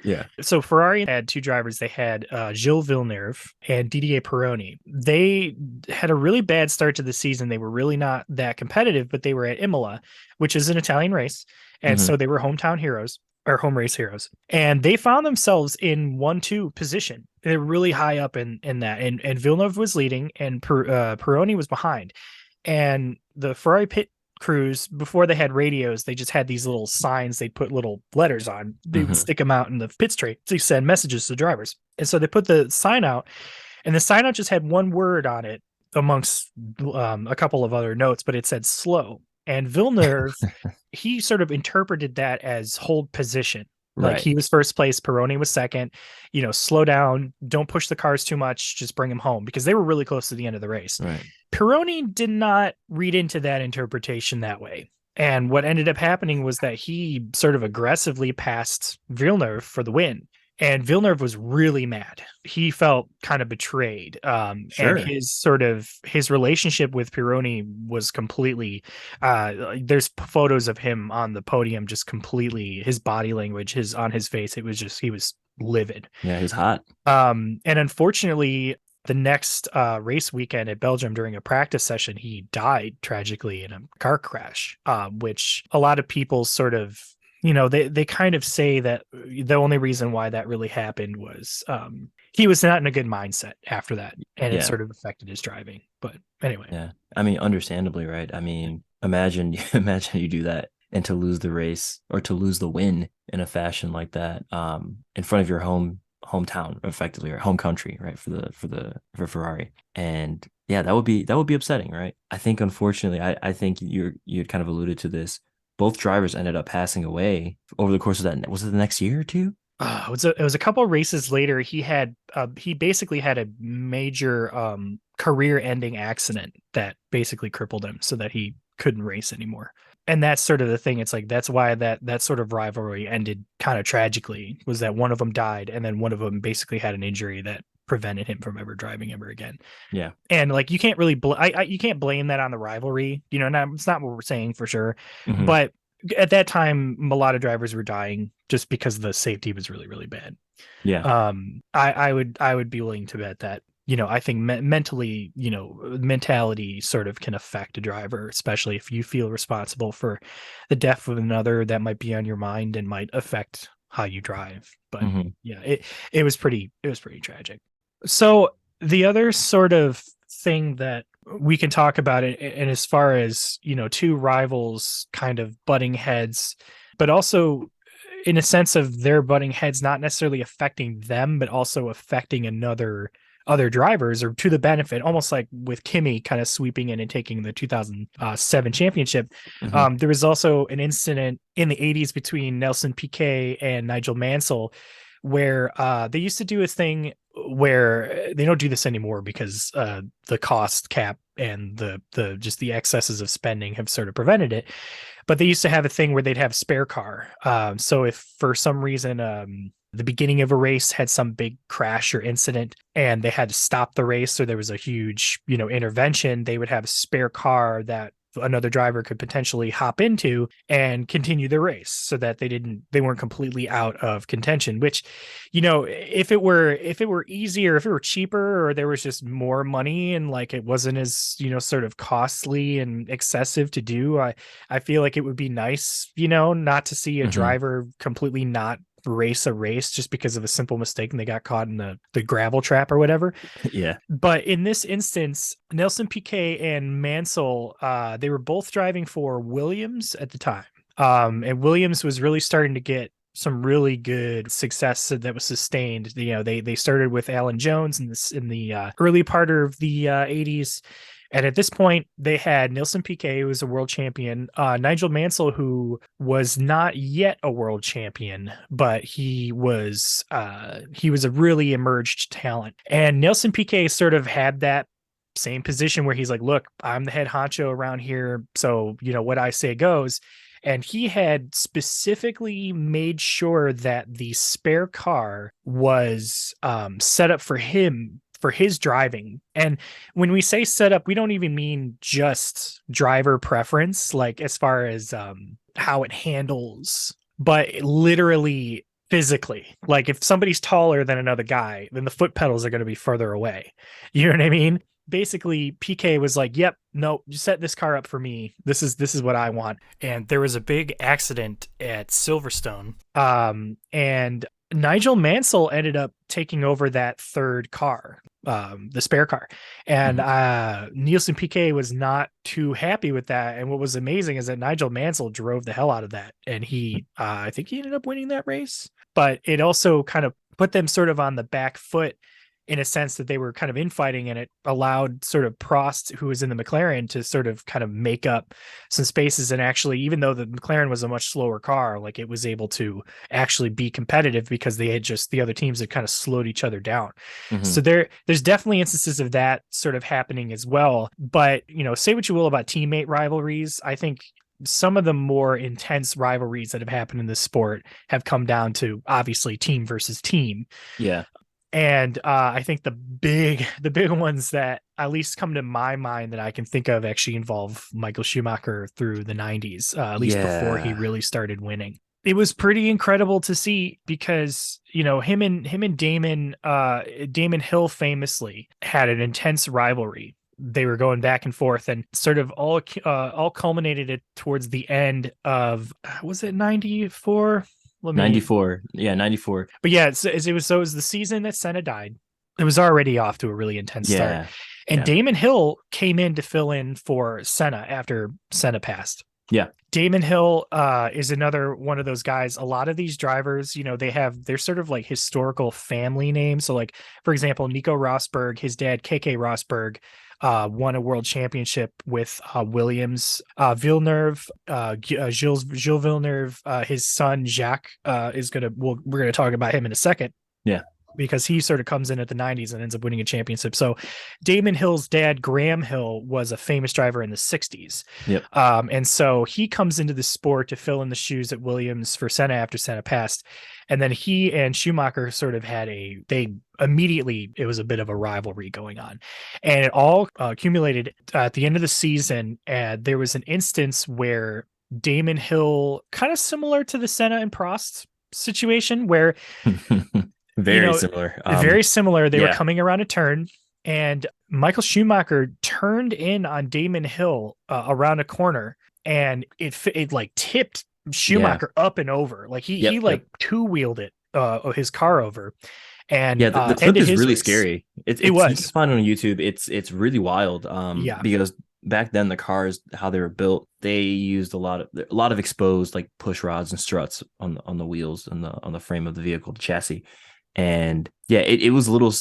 Speaker 1: so Ferrari had two drivers. They had Gilles Villeneuve and Didier Pironi. They had a really bad start to the season. They were really not that competitive, but they were at Imola, which is an Italian race, and so they were hometown heroes or home race heroes, and they found themselves in 1-2 position. They're really high up in that, and Villeneuve was leading, and Pironi was behind. And the Ferrari pit crews, before they had radios, they just had these little signs they put little letters on. They would stick them out in the pit straight to send messages to drivers. And so they put the sign out, and the sign out just had one word on it amongst a couple of other notes, but it said slow. And Villeneuve, he sort of interpreted that as hold position. Like, he was first place, Pironi was second, slow down, don't push the cars too much, just bring him home, because they were really close to the end of the race. Pironi did not read into that interpretation that way. And what ended up happening was that he sort of aggressively passed Villeneuve for the win. And Villeneuve was really mad. He felt kind of betrayed. And his relationship with Pironi was completely, there's photos of him on the podium, just completely, his body language, on his face, it was just, he was livid.
Speaker 2: Yeah, he was hot.
Speaker 1: And unfortunately, the next race weekend at Belgium, during a practice session, he died tragically in a car crash, which a lot of people sort of, they kind of say that the only reason why that really happened was he was not in a good mindset after that, and it sort of affected his driving. But anyway.
Speaker 2: Yeah. I mean, understandably, right? I mean, imagine you do that, and to lose the race, or to lose the win in a fashion like that, in front of your hometown, effectively, or home country, right? For Ferrari. And yeah, that would be upsetting, right? I think, unfortunately, I think you kind of alluded to this. Both drivers ended up passing away over the course of that. Was it the next year or two?
Speaker 1: It was a couple of races later. He basically had a major career-ending accident that basically crippled him, so that he couldn't race anymore. And that's sort of the thing. It's like, that's why that sort of rivalry ended kind of tragically, was that one of them died, and then one of them basically had an injury that prevented him from ever driving ever again.
Speaker 2: Yeah.
Speaker 1: And like you can't really you can't blame that on the rivalry, it's not what we're saying for sure,
Speaker 2: Hmm.
Speaker 1: but at that time a lot of drivers were dying just because the safety was really really bad.
Speaker 2: Yeah.
Speaker 1: I would be willing to bet that I think mentally, mentality sort of can affect a driver, especially if you feel responsible for the death of another. That might be on your mind and might affect how you drive. But
Speaker 2: Hmm.
Speaker 1: yeah, it was pretty tragic. So the other sort of thing that we can talk about it, and as far as two rivals kind of butting heads, but also in a sense of their butting heads not necessarily affecting them, but also affecting other drivers, or to the benefit, almost like with Kimi kind of sweeping in and taking the 2007 championship.
Speaker 2: Hmm.
Speaker 1: There was also an incident in the 80s between Nelson Piquet and Nigel Mansell, where they used to do a thing where they don't do this anymore because the cost cap and the just the excesses of spending have sort of prevented it. But they used to have a thing where they'd have a spare car. So if for some reason the beginning of a race had some big crash or incident and they had to stop the race, or there was a huge intervention, they would have a spare car that another driver could potentially hop into and continue the race, so that they weren't completely out of contention. Which, if it were easier, if it were cheaper, or there was just more money and like it wasn't as sort of costly and excessive to do, I feel like it would be nice, not to see a
Speaker 2: Hmm.
Speaker 1: driver completely not race a race just because of a simple mistake and they got caught in the gravel trap or whatever.
Speaker 2: Yeah.
Speaker 1: But in this instance, Nelson Piquet and Mansell, they were both driving for Williams at the time. And Williams was really starting to get some really good success that was sustained. They started with Alan Jones in the early part of the 80s. And at this point, they had Nelson Piquet, who was a world champion, Nigel Mansell, who was not yet a world champion, but he was a really emerged talent. And Nelson Piquet sort of had that same position where he's like, look, I'm the head honcho around here, so what I say goes. And he had specifically made sure that the spare car was set up for him for his driving. And when we say setup, we don't even mean just driver preference, like as far as how it handles, but literally physically. Like if somebody's taller than another guy, then the foot pedals are going to be further away. You know what I mean? Basically, PK was like, "Yep, no, you set this car up for me. This is what I want." And there was a big accident at Silverstone, and Nigel Mansell ended up taking over that third car, the spare car. And
Speaker 2: Hmm.
Speaker 1: Nielsen Piquet was not too happy with that. And what was amazing is that Nigel Mansell drove the hell out of that. And I think he ended up winning that race. But it also kind of put them sort of on the back foot in a sense that they were kind of infighting, and it allowed sort of Prost, who was in the McLaren, to sort of kind of make up some spaces. And actually, even though the McLaren was a much slower car, like it was able to actually be competitive because the other teams had kind of slowed each other down.
Speaker 2: Hmm.
Speaker 1: So there's definitely instances of that sort of happening as well. But say what you will about teammate rivalries, I think some of the more intense rivalries that have happened in this sport have come down to obviously team versus team.
Speaker 2: Yeah.
Speaker 1: And I think the big ones that at least come to my mind that I can think of actually involve Michael Schumacher through the 90s, at least before he
Speaker 2: Yeah.
Speaker 1: really started winning. It was pretty incredible to see because him and Damon Hill famously had an intense rivalry. They were going back and forth, and sort of all culminated it towards the end of, was it 94? Let me
Speaker 2: 94. Yeah, 94.
Speaker 1: But yeah, it was the season that Senna died. It was already off to a really intense start.
Speaker 2: Yeah.
Speaker 1: And
Speaker 2: Yeah.
Speaker 1: Damon Hill came in to fill in for Senna after Senna passed.
Speaker 2: Yeah.
Speaker 1: Damon Hill is another one of those guys. A lot of these drivers, they're sort of like historical family names. So like, for example, Nico Rosberg, his dad, KK Rosberg, won a world championship with Williams. Villeneuve, Gilles Villeneuve, his son Jacques we're gonna talk about him in a second.
Speaker 2: Yeah.
Speaker 1: because he sort of comes in at the 90s and ends up winning a championship. So Damon Hill's dad, Graham Hill, was a famous driver in the 60s.
Speaker 2: Yep.
Speaker 1: And so he comes into the sport to fill in the shoes at Williams for Senna after Senna passed. And then he and Schumacher sort of had it was a bit of a rivalry going on. And it all accumulated at the end of the season. And there was an instance where Damon Hill, kind of similar to the Senna and Prost situation, where
Speaker 2: Very similar.
Speaker 1: Very similar. They were
Speaker 2: yeah.
Speaker 1: coming around a turn, and Michael Schumacher turned in on Damon Hill around a corner, and it like tipped Schumacher up and over. Like he like two-wheeled his car over. And
Speaker 2: the clip is really
Speaker 1: race.
Speaker 2: Scary. It was. You can find it on YouTube. It's really wild. Because back then the cars, how they were built, they used a lot of exposed like push rods and struts on the wheels and on the frame of the vehicle, the chassis. And yeah, it was a little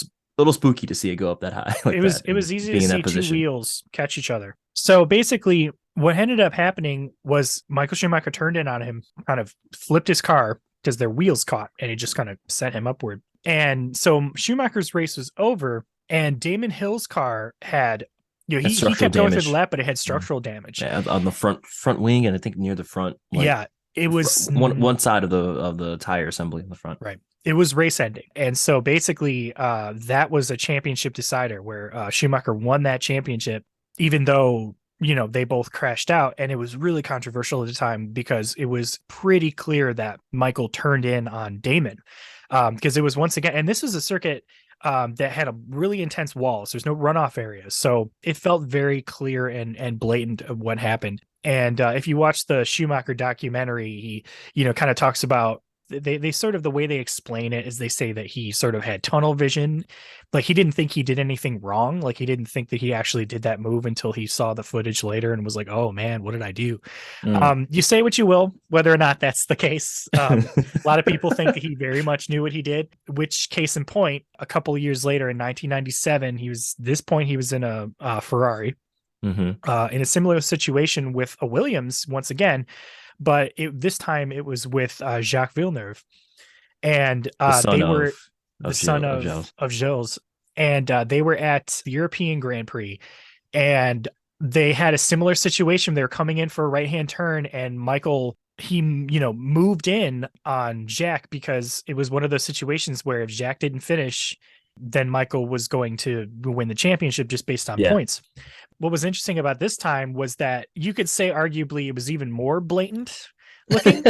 Speaker 2: spooky to see it go up that high. Like
Speaker 1: it was easy to see two wheels catch each other. So basically, what ended up happening was Michael Schumacher turned in on him, kind of flipped his car because their wheels caught, and it just kind of sent him upward. And so Schumacher's race was over, and Damon Hill's car had, he kept going through the lap, but it had structural damage.
Speaker 2: Yeah, on the front wing, and I think near the front.
Speaker 1: It was
Speaker 2: one side of the tire assembly in the front.
Speaker 1: Right. It was race ending. And so basically that was a championship decider where Schumacher won that championship, even though, they both crashed out. And it was really controversial at the time because it was pretty clear that Michael turned in on Damon because it was once again, and this was a circuit that had a really intense walls. There's no runoff areas. So it felt very clear and blatant of what happened. And if you watch the Schumacher documentary, he, kind of talks about they sort of, the way they explain it is they say that he sort of had tunnel vision. Like he didn't think he did anything wrong. Like he didn't think that he actually did that move until he saw the footage later and was like, oh man, what did I do? You say what you will, whether or not that's the case. A lot of people think that he very much knew what he did, which case in point, a couple of years later in 1997, he was in a Ferrari. In a similar situation with a Williams once again, but this time it was with Jacques Villeneuve, and they were the son of Gilles, and they were at the European Grand Prix, and they had a similar situation. They were coming in for a right-hand turn, and Michael, he moved in on Jacques because it was one of those situations where if Jacques didn't finish, then Michael was going to win the championship just based on points. What was interesting about this time was that you could say arguably it was even more blatant looking.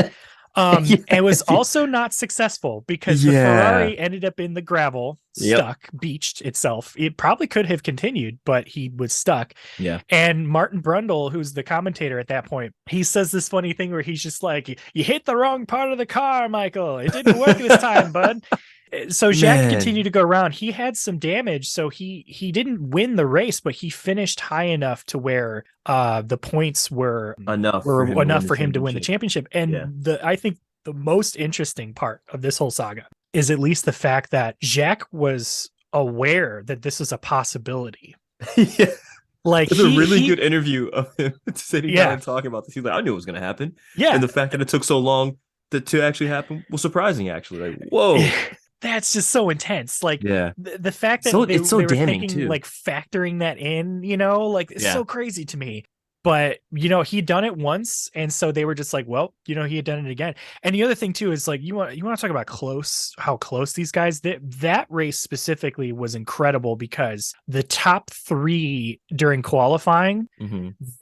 Speaker 1: It was also not successful because the Ferrari ended up in the gravel, stuck, beached itself. It probably could have continued, but he was stuck.
Speaker 2: Yeah. And
Speaker 1: Martin Brundle, who's the commentator at that point, he says this funny thing where he's just like, you hit the wrong part of the car, Michael. It didn't work this time, bud. So Jacques continued to go around. He had some damage, so he didn't win the race, but he finished high enough to where the points were enough for him to win the championship. And I think the most interesting part of this whole saga is at least the fact that Jacques was aware that this is a possibility. Like, it's a really good interview of him sitting down and talking about this. He's like, I knew it was going to happen. Yeah, and the fact that it took so long to actually happen was surprising. Actually, like, whoa. That's just so intense. Like the fact that they were thinking, too. Like factoring that in, it's so crazy to me. But, he'd done it once. And so they were just like, well, he had done it again. And the other thing, too, is like, you want to talk about how close these guys, that race specifically was incredible because the top three during qualifying,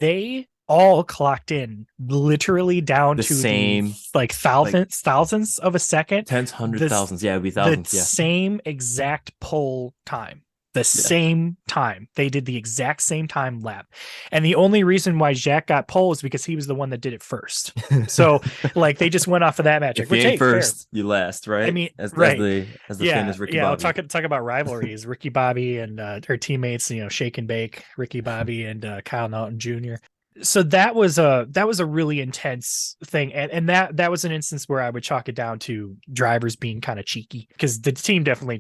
Speaker 1: they all clocked in literally down to same thousands of a second, tens, hundreds, thousands. Yeah, it'd be thousands. The same exact pole time. Same time. They did the exact same time lap. And the only reason why Jacques got pole is because he was the one that did it first. So they just went off of that magic. Which, first, fair. You last, right? I mean, as the famous Ricky Bobby. I'll talk about rivalries. Ricky Bobby and her teammates, shake and bake, Ricky Bobby and Kyle Naughton Jr. So that was a really intense thing. And that was an instance where I would chalk it down to drivers being kind of cheeky because the team definitely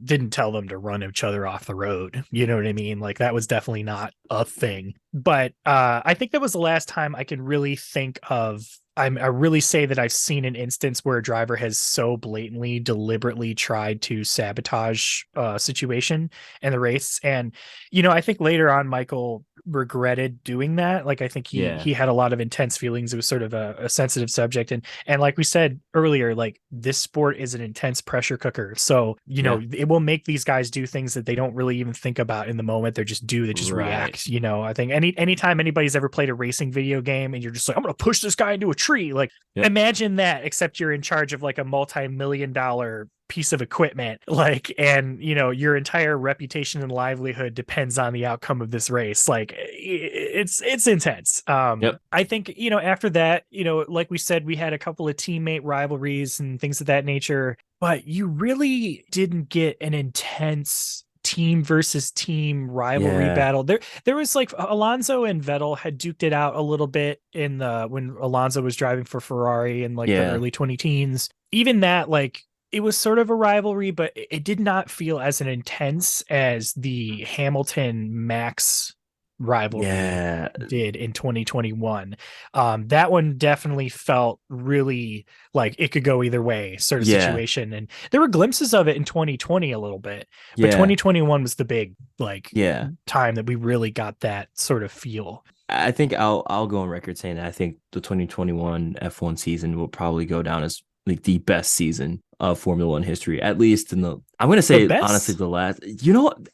Speaker 1: didn't tell them to run each other off the road. You know what I mean? Like that was definitely not a thing. But I think that was the last time I can really think of I really say that I've seen an instance where a driver has so blatantly, deliberately tried to sabotage a situation in the race. And, I think later on, Michael regretted doing that. Like, I think
Speaker 2: Yeah.
Speaker 1: he had a lot of intense feelings. It was sort of a sensitive subject. And like we said earlier, like this sport is an intense pressure cooker. So,
Speaker 2: Yeah.
Speaker 1: it will make these guys do things that they don't really even think about in the moment. They're just do that just
Speaker 2: Right.
Speaker 1: react. I think anytime anybody's ever played a racing video game and you're just like, I'm gonna push this guy into a tree, like
Speaker 2: Yep.
Speaker 1: imagine that, except you're in charge of like a multi-million-dollar piece of equipment, like, and your entire reputation and livelihood depends on the outcome of this race. Like it's intense.
Speaker 2: Yep.
Speaker 1: I think after that, like we said, we had a couple of teammate rivalries and things of that nature, but you really didn't get an intense team versus team rivalry
Speaker 2: Yeah.
Speaker 1: battle. There was like Alonso and Vettel had duked it out a little bit in the when Alonso was driving for Ferrari in like the
Speaker 2: Yeah.
Speaker 1: early 20 teens. Even that, like, it was sort of a rivalry, but it did not feel as an intense as the Hamilton Max rivalry
Speaker 2: Yeah.
Speaker 1: did in 2021. That one definitely felt really like it could go either way sort of
Speaker 2: Yeah.
Speaker 1: situation. And there were glimpses of it in 2020 a little bit, but
Speaker 2: Yeah.
Speaker 1: 2021 was the big like
Speaker 2: Yeah.
Speaker 1: time that we really got that sort of feel.
Speaker 2: I think I'll go on record saying that I think the 2021 F1 season will probably go down as like the best season of Formula One history, at least I'm going to
Speaker 1: The
Speaker 2: say honestly
Speaker 1: best?
Speaker 2: the last,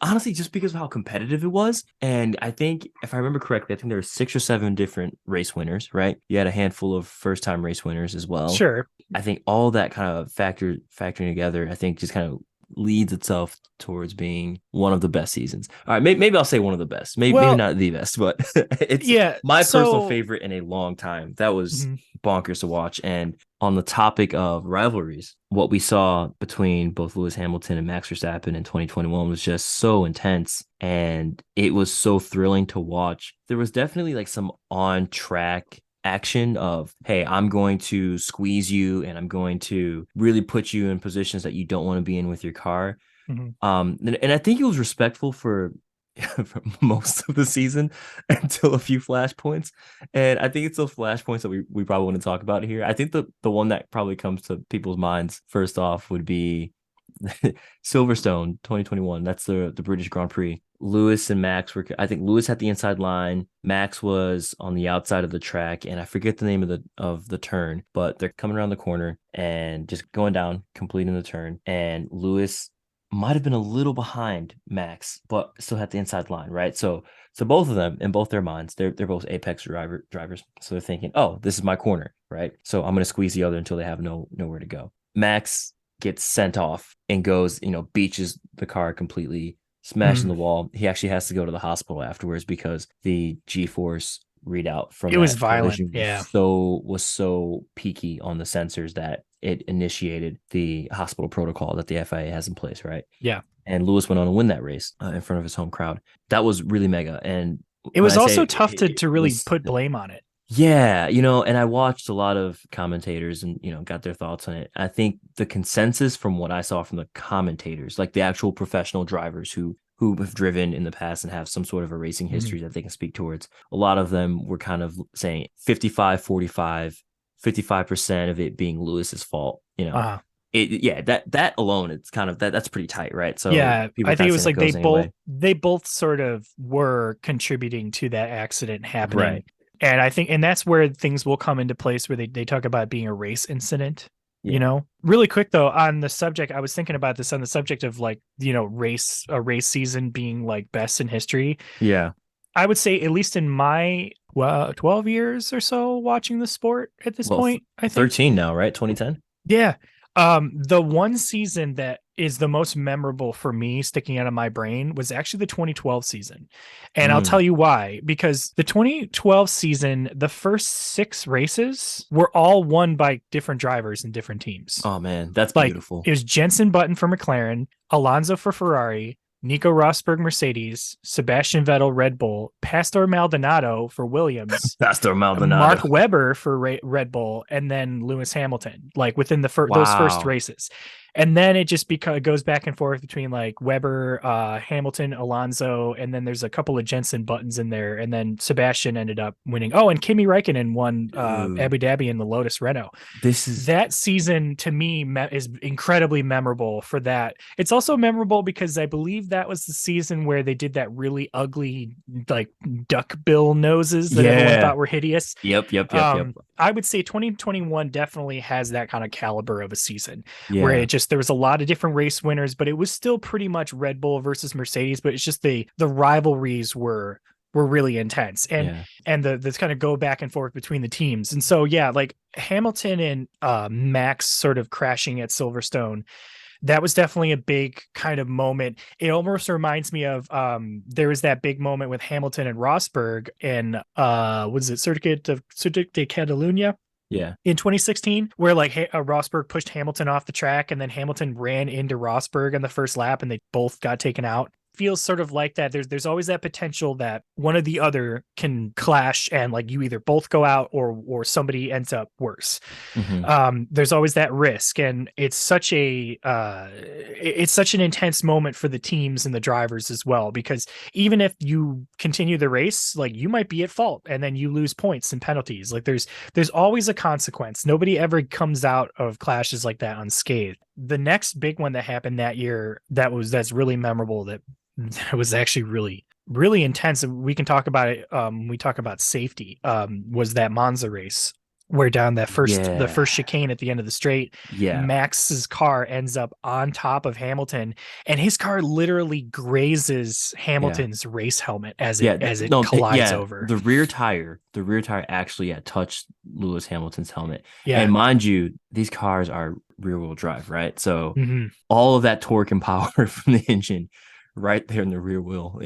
Speaker 2: honestly, just because of how competitive it was. And I think if I remember correctly, I think there were 6 or 7 different race winners, right? You had a handful of first time race winners as well.
Speaker 1: Sure.
Speaker 2: I think all that kind of factoring together, I think just kind of leads itself towards being one of the best seasons. All right, maybe I'll say one of the best. Maybe
Speaker 1: Well,
Speaker 2: not the best, but it's
Speaker 1: yeah.
Speaker 2: my personal
Speaker 1: So,
Speaker 2: favorite in a long time. That was
Speaker 1: mhm.
Speaker 2: bonkers to watch. And on the topic of rivalries, what we saw between both Lewis Hamilton and Max Verstappen in 2021 was just so intense, and it was so thrilling to watch. There was definitely like some on track action of, hey, I'm going to squeeze you and I'm going to really put you in positions that you don't want to be in with your car.
Speaker 1: Mhm.
Speaker 2: And I think it was respectful for for most of the season until a few flashpoints. And I think it's those flashpoints that we probably want to talk about here. I think the one that probably comes to people's minds first off would be Silverstone 2021. That's the British Grand Prix. Lewis and Max were, I think Lewis had the inside line. Max was on the outside of the track, and I forget the name of the turn, but they're coming around the corner and just going down, completing the turn. And Lewis might have been a little behind Max, but still had the inside line, right? So both of them, in both their minds, they're both apex drivers. So they're thinking, oh, this is my corner, right? So I'm gonna squeeze the other until they have nowhere to go. Max gets sent off and goes, beaches the car completely, smashing
Speaker 1: Mhm.
Speaker 2: the wall. He actually has to go to the hospital afterwards because the G-force readout from
Speaker 1: It was
Speaker 2: that
Speaker 1: violent.
Speaker 2: collision
Speaker 1: Yeah.
Speaker 2: was so peaky on the sensors that it initiated the hospital protocol that the FIA has in place, right?
Speaker 1: Yeah.
Speaker 2: And Lewis went on to win that race in front of his home crowd. That was really mega. And
Speaker 1: It
Speaker 2: when
Speaker 1: was
Speaker 2: I say
Speaker 1: also tough
Speaker 2: it
Speaker 1: to really
Speaker 2: was,
Speaker 1: put blame on it.
Speaker 2: yeah, and I watched a lot of commentators and, got their thoughts on it. I think the consensus from what I saw from the commentators, like the actual professional drivers who have driven in the past and have some sort of a racing history that they can speak towards, a lot of them were kind of saying 55-45, 55% of it being Lewis's fault,
Speaker 1: Uh-huh.
Speaker 2: yeah, that alone, it's kind of that's pretty tight, right? So
Speaker 1: Yeah,
Speaker 2: people
Speaker 1: I
Speaker 2: are kind
Speaker 1: think it
Speaker 2: of
Speaker 1: was
Speaker 2: saying it
Speaker 1: like
Speaker 2: goes anyway.
Speaker 1: they both sort of were contributing to that accident happening.
Speaker 2: Right.
Speaker 1: And I think, and that's where things will come into place where they talk about it being a race incident,
Speaker 2: Yeah.
Speaker 1: Really quick though, on the subject, I was thinking about this on the subject of like, a race season being like best in history.
Speaker 2: Yeah.
Speaker 1: I would say, at least in my 12 years or so watching the sport at this
Speaker 2: Well,
Speaker 1: point, I think.
Speaker 2: 13 now, right? 2010.
Speaker 1: Yeah. The one season that is the most memorable for me sticking out of my brain was actually the 2012 season. And I'll tell you why, because the 2012 season, the first 6 races were all won by different drivers and different teams.
Speaker 2: Oh man, that's
Speaker 1: Like
Speaker 2: beautiful.
Speaker 1: it was Jensen Button for McLaren, Alonso for Ferrari, Nico Rosberg Mercedes, Sebastian Vettel Red Bull, Pastor Maldonado for Williams,
Speaker 2: Pastor Maldonado.
Speaker 1: Mark Webber for Red Bull, and then Lewis Hamilton, like within those first
Speaker 2: Wow.
Speaker 1: races. And then it just goes back and forth between like Weber, Hamilton, Alonso, and then there's a couple of Jensen Buttons in there, and then Sebastian ended up winning. Oh, and Kimi Räikkönen won
Speaker 2: Dude,
Speaker 1: Abu Dhabi in the Lotus Renault.
Speaker 2: this is
Speaker 1: That season to me is incredibly memorable for that. It's also memorable because I believe that was the season where they did that really ugly like duck bill noses that everyone
Speaker 2: yeah.
Speaker 1: thought were hideous.
Speaker 2: Yep.
Speaker 1: I would say 2021 definitely has that kind of caliber of a season where
Speaker 2: Yeah.
Speaker 1: there was a lot of different race winners, but it was still pretty much Red Bull versus Mercedes. But it's just the rivalries were really intense,
Speaker 2: Yeah.
Speaker 1: and the kind of go back and forth between the teams. And so yeah, like Hamilton and Max sort of crashing at Silverstone, that was definitely a big kind of moment. It almost reminds me of there was that big moment with Hamilton and Rosberg in was it Circuit de Catalunya
Speaker 2: Yeah.
Speaker 1: in 2016, where like Rosberg pushed Hamilton off the track, and then Hamilton ran into Rosberg in the first lap, and they both got taken out. Feels sort of like that. There's always that potential that one or the other can clash, and like you either both go out or somebody ends up worse.
Speaker 2: Hmm.
Speaker 1: There's always that risk, and it's such an intense moment for the teams and the drivers as well, because even if you continue the race, like you might be at fault and then you lose points and penalties. Like there's always a consequence. Nobody ever comes out of clashes like that unscathed. The next big one that happened that year that's really memorable, that was actually really intense, and we can talk about it we talk about safety, was that Monza race where down the first
Speaker 2: Yeah.
Speaker 1: chicane at the end of the straight,
Speaker 2: Yeah.
Speaker 1: Max's car ends up on top of Hamilton, and his car literally grazes
Speaker 2: Yeah.
Speaker 1: Hamilton's race helmet as
Speaker 2: Yeah.
Speaker 1: it
Speaker 2: No,
Speaker 1: collides
Speaker 2: yeah.
Speaker 1: over.
Speaker 2: The rear tire actually touched Lewis Hamilton's helmet.
Speaker 1: Yeah.
Speaker 2: And mind you, these cars are rear wheel drive, right? So
Speaker 1: Mm-hmm.
Speaker 2: all of that torque and power from the engine right there in the rear wheel,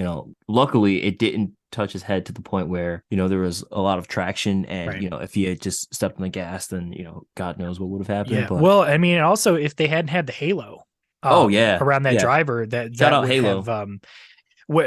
Speaker 2: luckily it didn't touch his head to the point where, there was a lot of traction, and,
Speaker 1: Right.
Speaker 2: if he had just stepped on the gas, then, God knows what would have happened.
Speaker 1: Yeah.
Speaker 2: But
Speaker 1: Well, I mean, also if they hadn't had the halo
Speaker 2: oh yeah,
Speaker 1: around that
Speaker 2: yeah.
Speaker 1: driver,
Speaker 2: Shout
Speaker 1: that
Speaker 2: out
Speaker 1: would have
Speaker 2: Halo.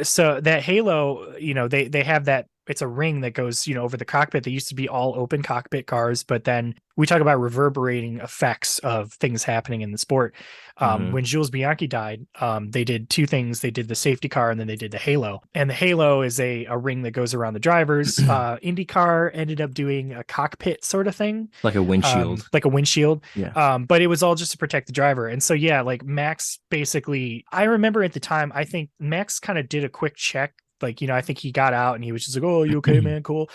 Speaker 1: so that halo, they have that, it's a ring that goes, over the cockpit. They used to be all open cockpit cars, but then we talk about reverberating effects of things happening in the sport.
Speaker 2: Hmm.
Speaker 1: When Jules Bianchi died, they did two things. They did the safety car, and then they did the halo. And the halo is a ring that goes around the drivers. IndyCar ended up doing a cockpit sort of thing,
Speaker 2: Like a windshield.
Speaker 1: like a windshield.
Speaker 2: Yeah.
Speaker 1: But it was all just to protect the driver. And so, yeah, like Max basically, I remember at the time, I think Max kind of did a quick check. Like, I think he got out and he was just like, "Oh, you okay, man? Cool."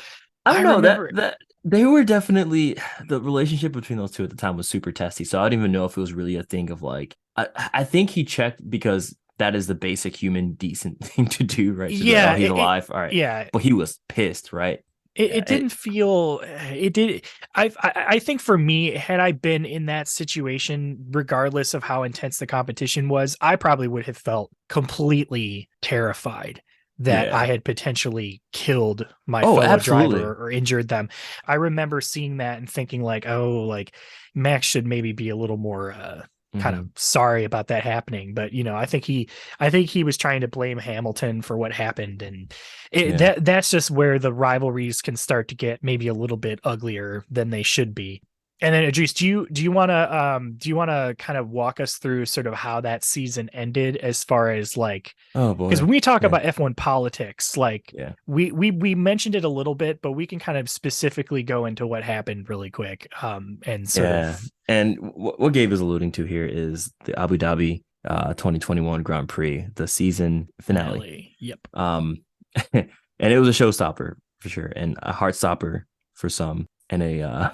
Speaker 2: I
Speaker 1: I
Speaker 2: don't know that
Speaker 1: remember,
Speaker 2: that they were definitely the relationship between those two at the time was super testy. So I don't even know if it was really a thing of like I think he checked because that is the basic human decent thing to do, right? To be like,
Speaker 1: yeah,
Speaker 2: oh, he's alive. All right.
Speaker 1: yeah.
Speaker 2: But he was pissed, right?
Speaker 1: It didn't feel, it did. I think for me, had I been in that situation, regardless of how intense the competition was, I probably would have felt completely terrified that I
Speaker 2: Yeah.
Speaker 1: had potentially killed my
Speaker 2: Oh,
Speaker 1: fellow
Speaker 2: absolutely.
Speaker 1: driver or injured them. I remember seeing that and thinking like, oh, like Max should maybe be a little more kind of
Speaker 2: Hmm.
Speaker 1: sorry about that happening. But I think he was trying to blame Hamilton for what happened, and
Speaker 2: Yeah.
Speaker 1: that's just where the rivalries can start to get maybe a little bit uglier than they should be. And then Idris, do you want to kind of walk us through sort of how that season ended, as far as like,
Speaker 2: Oh
Speaker 1: because
Speaker 2: boy.
Speaker 1: when we talk
Speaker 2: Yeah.
Speaker 1: about F1 politics, like
Speaker 2: Yeah.
Speaker 1: we mentioned it a little bit, but we can kind of specifically go into what happened really quick, and sort
Speaker 2: Yeah.
Speaker 1: of
Speaker 2: And what Gabe is alluding to here is the Abu Dhabi 2021 Grand Prix, the season finale.
Speaker 1: finale. Yep.
Speaker 2: And it was a showstopper for sure, and a heart stopper for some, and a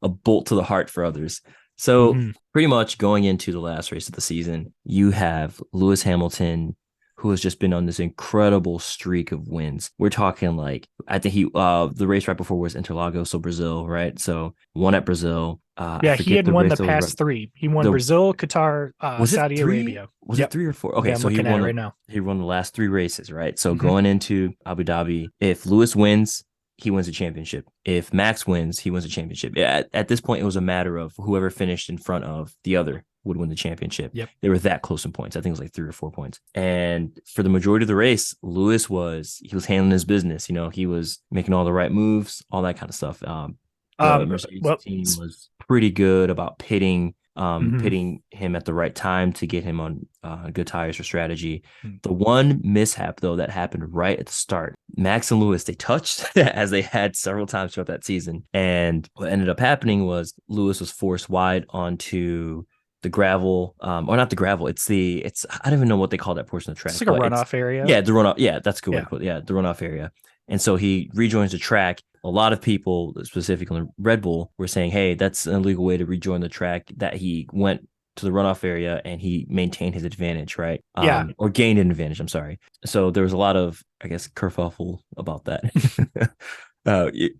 Speaker 2: a bolt to the heart for others. So
Speaker 1: Mhm.
Speaker 2: pretty much going into the last race of the season, you have Lewis Hamilton, who has just been on this incredible streak of wins. We're talking like, I think the race right before was Interlagos, so Brazil, right? So one at Brazil. I
Speaker 1: Yeah, he
Speaker 2: forget
Speaker 1: had
Speaker 2: the
Speaker 1: won
Speaker 2: race
Speaker 1: the
Speaker 2: that was
Speaker 1: past three. He won
Speaker 2: the
Speaker 1: Brazil, Qatar,
Speaker 2: was it
Speaker 1: Saudi
Speaker 2: three?
Speaker 1: Arabia.
Speaker 2: Was it
Speaker 1: Yep.
Speaker 2: three or four? Okay,
Speaker 1: Yeah, I'm
Speaker 2: so
Speaker 1: looking at it right now.
Speaker 2: he won the last three races, right? So
Speaker 1: Mhm.
Speaker 2: going into Abu Dhabi, if Lewis wins, he wins the championship. If Max wins, he wins the championship. At this point, it was a matter of whoever finished in front of the other would win the championship.
Speaker 1: Yep.
Speaker 2: They were that close in points. I think it was like 3 or 4 points. And for the majority of the race, Lewis was handling his business. He was making all the right moves, all that kind of stuff. The Mercedes
Speaker 1: Well,
Speaker 2: team was pretty good about pitting
Speaker 1: Mhm.
Speaker 2: pitting him at the right time to get him on good tires for strategy.
Speaker 1: Mm.
Speaker 2: The one mishap, though, that happened right at the start, Max and Lewis, they touched as they had several times throughout that season. And what ended up happening was Lewis was forced wide onto the gravel, or not the gravel. It's I don't even know what they call that portion of the
Speaker 1: It's
Speaker 2: track,
Speaker 1: like a
Speaker 2: but it's
Speaker 1: runoff area.
Speaker 2: yeah, the runoff. Yeah, that's a good way
Speaker 1: Yeah.
Speaker 2: to put it. Yeah, the runoff area. And so he rejoins the track. A lot of people, specifically on Red Bull, were saying, "Hey, that's an illegal way to rejoin the track." That he went to the runoff area and he maintained his advantage, right?
Speaker 1: Yeah.
Speaker 2: Or gained an advantage. I'm sorry. So there was a lot of, I guess, kerfuffle about that.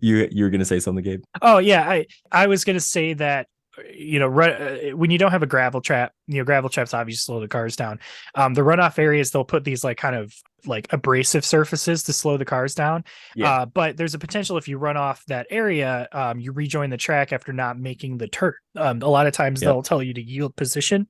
Speaker 2: You were gonna say something, Gabe?
Speaker 1: Oh yeah, I was gonna say that when you don't have a gravel trap, gravel traps obviously slow the cars down. The runoff areas, they'll put these like kind of like abrasive surfaces to slow the cars down.
Speaker 2: Yeah.
Speaker 1: But there's a potential if you run off that area, you rejoin the track after not making the turn. A lot of times
Speaker 2: Yep.
Speaker 1: they'll tell you to yield position,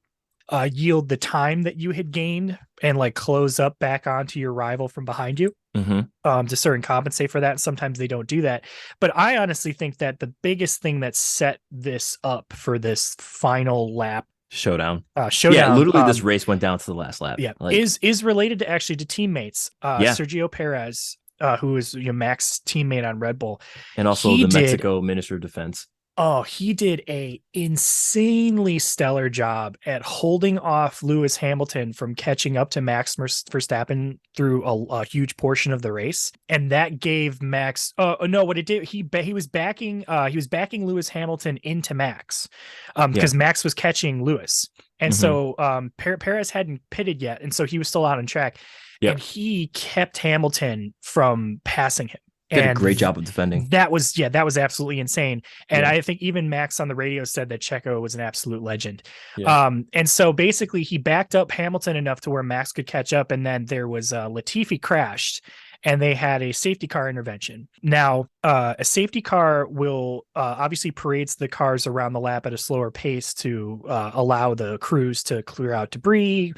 Speaker 1: yield the time that you had gained, and like close up back onto your rival from behind you.
Speaker 2: Mm-hmm.
Speaker 1: To sort of compensate for that. Sometimes they don't do that. But I honestly think that the biggest thing that set this up for this final lap
Speaker 2: Showdown. Yeah,
Speaker 1: showdown,
Speaker 2: literally, this race went down to the last lap.
Speaker 1: yeah,
Speaker 2: Like,
Speaker 1: is related to actually to teammates.
Speaker 2: yeah,
Speaker 1: Sergio Perez, who is Max's teammate on Red Bull,
Speaker 2: and also
Speaker 1: he
Speaker 2: the
Speaker 1: did
Speaker 2: Mexico Minister of Defense.
Speaker 1: Oh, he did a insanely stellar job at holding off Lewis Hamilton from catching up to Max Verstappen through a huge portion of the race, and that gave Max. No, what it did, he was backing Lewis Hamilton into Max,
Speaker 2: Yeah.
Speaker 1: because Max was catching Lewis, and
Speaker 2: Mm-hmm.
Speaker 1: so Perez hadn't pitted yet, and so he was still out on track, and
Speaker 2: Yep.
Speaker 1: he kept Hamilton from passing him.
Speaker 2: Did a
Speaker 1: And
Speaker 2: great job of defending.
Speaker 1: that was absolutely insane. And
Speaker 2: Yeah.
Speaker 1: I think even Max on the radio said that Checo was an absolute legend.
Speaker 2: Yeah.
Speaker 1: And so basically he backed up Hamilton enough to where Max could catch up, and then there was Latifi crashed and they had a safety car intervention. Now, a safety car will obviously parades the cars around the lap at a slower pace to allow the crews to clear out debris,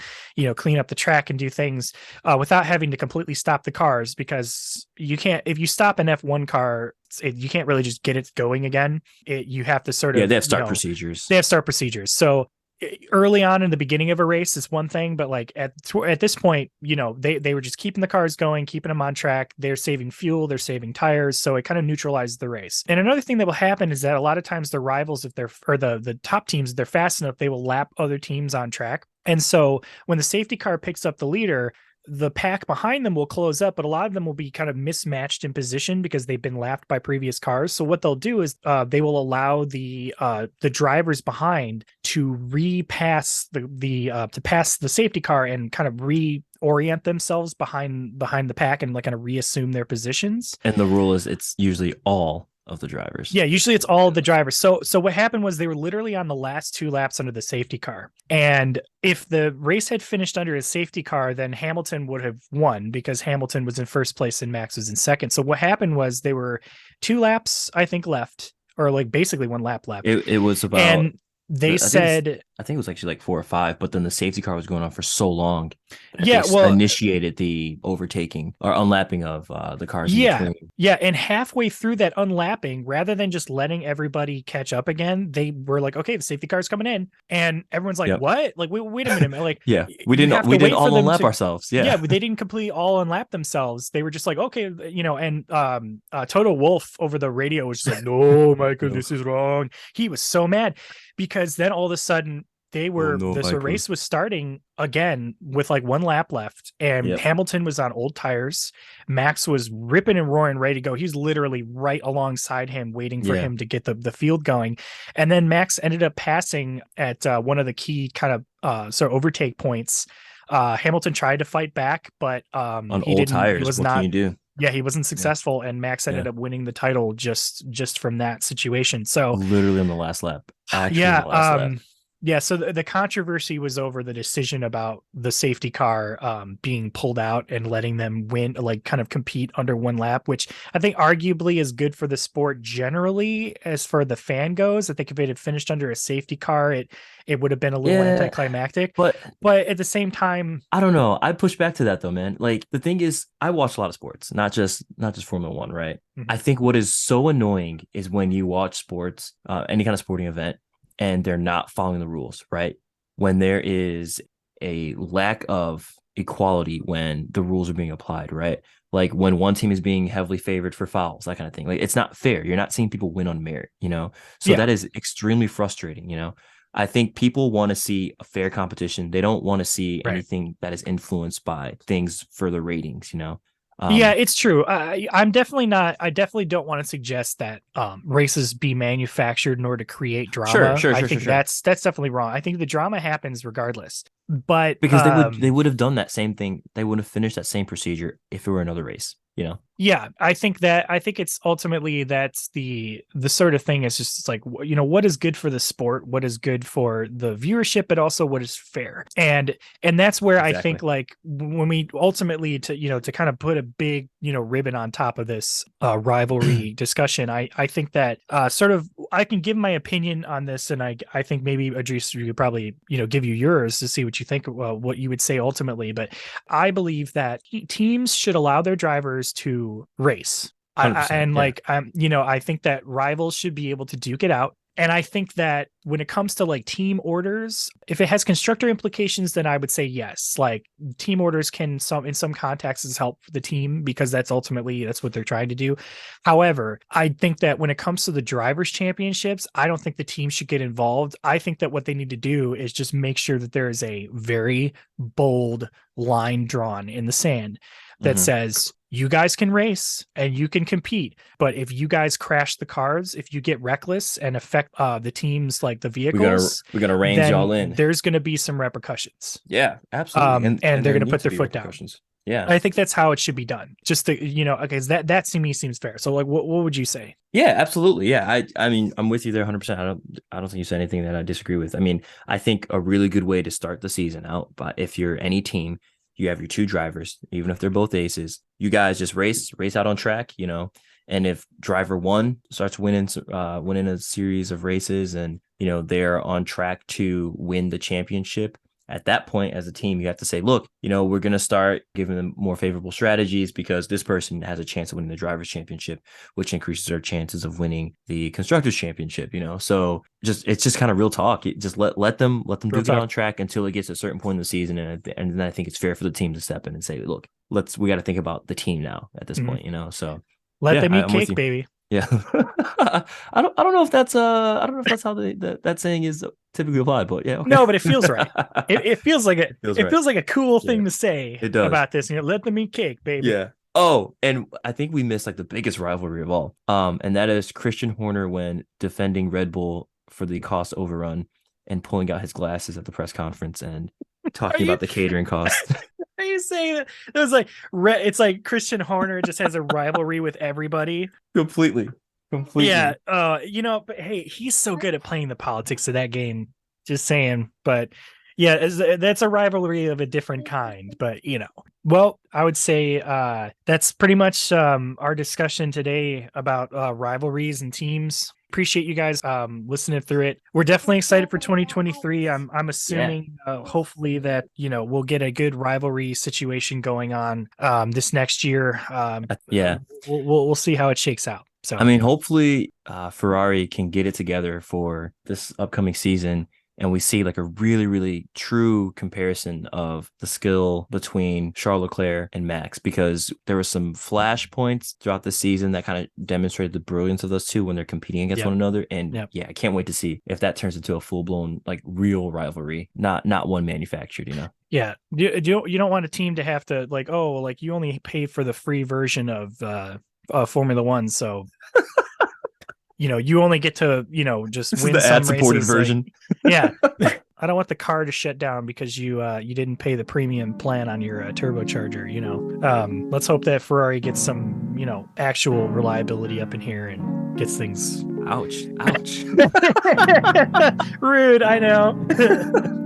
Speaker 1: clean up the track and do things without having to completely stop the cars, because you can't, if you stop an F1 car, you can't really just get it going again. You have to sort of,
Speaker 2: They have start procedures.
Speaker 1: They have start procedures. So early on in the beginning of a race is one thing, but like at this point, they were just keeping the cars going, keeping them on track. They're saving fuel, they're saving tires, so it kind of neutralized the race. And another thing that will happen is that a lot of times the rivals, if they're, or the top teams, if they're fast enough, they will lap other teams on track. And so when the safety car picks up the leader, the pack behind them will close up, but a lot of them will be kind of mismatched in position because they've been lapped by previous cars. So what they'll do is they will allow the drivers behind to repass to pass the safety car and kind of reorient themselves behind the pack and like kind of reassume their positions.
Speaker 2: And the rule is it's usually all of the drivers.
Speaker 1: Yeah, usually it's all the drivers. So what happened was they were literally on the last 2 laps under the safety car. And if the race had finished under his safety car, then Hamilton would have won because Hamilton was in first place and Max was in second. So what happened was they were 2 laps, I think, left, or like basically 1 lap left.
Speaker 2: It was about,
Speaker 1: and they said,
Speaker 2: I think it was actually like 4 or 5, but then the safety car was going on for so long.
Speaker 1: Yeah,
Speaker 2: they initiated the overtaking or unlapping of the cars.
Speaker 1: Yeah, and halfway through that unlapping, rather than just letting everybody catch up again, they were like, "Okay, the safety car's coming in," and everyone's like,
Speaker 2: Yep.
Speaker 1: "What? Like, wait a minute, like,
Speaker 2: yeah, we didn't all unlap ourselves. Yeah,
Speaker 1: they didn't completely all unlap themselves. They were just like, okay, and Toto Wolff over the radio was just like, "No, Michael,
Speaker 2: No.
Speaker 1: this is wrong." He was so mad because then all of a sudden they were the race was starting again with like 1 lap left, and Hamilton was on old tires. Max was ripping and roaring, ready to go. He's literally right alongside him, waiting for him to get the field going. And then Max ended up passing at one of the key kind of sort of overtake points. Hamilton tried to fight back, but
Speaker 2: on old tires, what can you do?
Speaker 1: Yeah, he wasn't successful, and Max ended up winning the title just from that situation. So
Speaker 2: literally on the last lap.
Speaker 1: So the controversy was over the decision about the safety car being pulled out and letting them win, like kind of compete under 1 lap, which I think arguably is good for the sport generally. As for the fan goes, I think if it had finished under a safety car, it would have been a little anticlimactic. But at the same time,
Speaker 2: I don't know. I push back to that though, man. Like the thing is, I watch a lot of sports, not just Formula One, right? Mm-hmm. I think what is so annoying is when you watch sports, any kind of sporting event, and they're not following the rules, right? When there is a lack of equality when the rules are being applied, right? Like when one team is being heavily favored for fouls, that kind of thing. Like it's not fair. You're not seeing people win on merit, you know? So
Speaker 1: Yeah,
Speaker 2: that is extremely frustrating, you know? I think people want to see a fair competition. They don't want to see
Speaker 1: right.
Speaker 2: anything that is influenced by things for the ratings, you know?
Speaker 1: Yeah,
Speaker 2: Um,
Speaker 1: it's true. I'm definitely not. I definitely don't want to suggest that races be manufactured in order to create
Speaker 2: sure,
Speaker 1: drama.
Speaker 2: sure,
Speaker 1: I
Speaker 2: sure, sure,
Speaker 1: think
Speaker 2: sure.
Speaker 1: that's definitely wrong. I think the drama happens regardless. But
Speaker 2: Because they would have done that same thing. They would have finished that same procedure if it were another race, you know?
Speaker 1: yeah, I think it's ultimately that's the sort of thing is just it's like what is good for the sport, what is good for the viewership, but also what is fair. And that's where I
Speaker 2: Exactly.
Speaker 1: think like when we ultimately to kind of put a big ribbon on top of this rivalry discussion, I think that sort of I can give my opinion on this, and I think maybe Idris, you could probably give you yours to see what you think, what you would say ultimately. But I believe that teams should allow their drivers to race.
Speaker 2: $100%.
Speaker 1: And
Speaker 2: Yeah.
Speaker 1: like I think that rivals should be able to duke it out. And I think that when it comes to like team orders, if it has constructor implications, then I would say yes. Like team orders can in some contexts help the team because that's what they're trying to do. However, I think that when it comes to the drivers championships, I don't think the team should get involved. I think that what they need to do is just make sure that there is a very bold line drawn in the sand that
Speaker 2: Mm-hmm.
Speaker 1: says you guys can race and you can compete, but if you guys crash the cars, if you get reckless and affect the teams like the vehicles,
Speaker 2: We're gonna reins
Speaker 1: then
Speaker 2: y'all in.
Speaker 1: there's going to be some repercussions.
Speaker 2: Yeah, absolutely.
Speaker 1: And
Speaker 2: And
Speaker 1: they're
Speaker 2: there
Speaker 1: going to
Speaker 2: need
Speaker 1: put
Speaker 2: to
Speaker 1: their
Speaker 2: be
Speaker 1: foot down.
Speaker 2: repercussions. Yeah.
Speaker 1: I think that's how it should be done. Just to, okay, that to me seems fair. So like, what would you say?
Speaker 2: Yeah, absolutely. Yeah. I mean, I'm with you there 100%. I don't think you said anything that I disagree with. I mean, I think a really good way to start the season out, but if you're any team, you have your two drivers, even if they're both aces, you guys just race out on track, you know. And if driver one starts winning a series of races and, you know, they're on track to win the championship, at that point as a team you have to say, look, you know, we're going to start giving them more favorable strategies because this person has a chance of winning the drivers championship, which increases their chances of winning the constructors championship, you know. So it's just kind of real talk. Just let them
Speaker 1: Real
Speaker 2: duke it
Speaker 1: talk.
Speaker 2: on track until it gets to a certain point in the season, and then I think it's fair for the team to step in and say, look, we got to think about the team now at this
Speaker 1: Mhm.
Speaker 2: point, you know. So
Speaker 1: Let
Speaker 2: yeah,
Speaker 1: them eat
Speaker 2: I'm with
Speaker 1: cake,
Speaker 2: you.
Speaker 1: baby.
Speaker 2: Yeah. I don't know if that's I don't know if that's how that saying is typically applied, but yeah, okay.
Speaker 1: No, but it feels right. It feels like
Speaker 2: It feels
Speaker 1: it
Speaker 2: right.
Speaker 1: feels like a cool
Speaker 2: Yeah,
Speaker 1: thing to say
Speaker 2: it does.
Speaker 1: about this. Let them eat cake, baby.
Speaker 2: Yeah. Oh, and I think we missed like the biggest rivalry of all. And that is Christian Horner when defending Red Bull for the cost overrun and pulling out his glasses at the press conference and
Speaker 1: Are
Speaker 2: talking
Speaker 1: you
Speaker 2: about the catering costs.
Speaker 1: are you saying that it was like it's like Christian Horner just has a rivalry with everybody?
Speaker 2: Completely.
Speaker 1: Yeah,
Speaker 2: Completely.
Speaker 1: but hey, he's so good at playing the politics of that game. Just saying, but yeah, that's a rivalry of a different kind. But well, I would say that's pretty much our discussion today about rivalries and teams. Appreciate you guys listening through it. We're definitely excited for 2023. I'm
Speaker 2: Yeah.
Speaker 1: assuming hopefully that we'll get a good rivalry situation going on this next year.
Speaker 2: Yeah.
Speaker 1: We'll see how it shakes out.
Speaker 2: I
Speaker 1: So.
Speaker 2: mean, hopefully Ferrari can get it together for this upcoming season and we see like a really, really true comparison of the skill between Charles Leclerc and Max because there were some flash points throughout the season that kind of demonstrated the brilliance of those two when they're competing against
Speaker 1: Yep.
Speaker 2: one another. And
Speaker 1: Yep.
Speaker 2: yeah, I can't wait to see if that turns into a full blown like real rivalry, not one manufactured, you know.
Speaker 1: Yeah. You don't want a team to have to like, oh, like you only pay for the free version of Formula One, so you only get to, just
Speaker 2: This is
Speaker 1: win
Speaker 2: the ad
Speaker 1: some
Speaker 2: supported
Speaker 1: races. Like,
Speaker 2: version.
Speaker 1: yeah. I don't want the car to shut down because you didn't pay the premium plan on your turbocharger. Let's hope that Ferrari gets some actual reliability up in here and gets things.
Speaker 2: Ouch. Ouch.
Speaker 1: Rude, I know.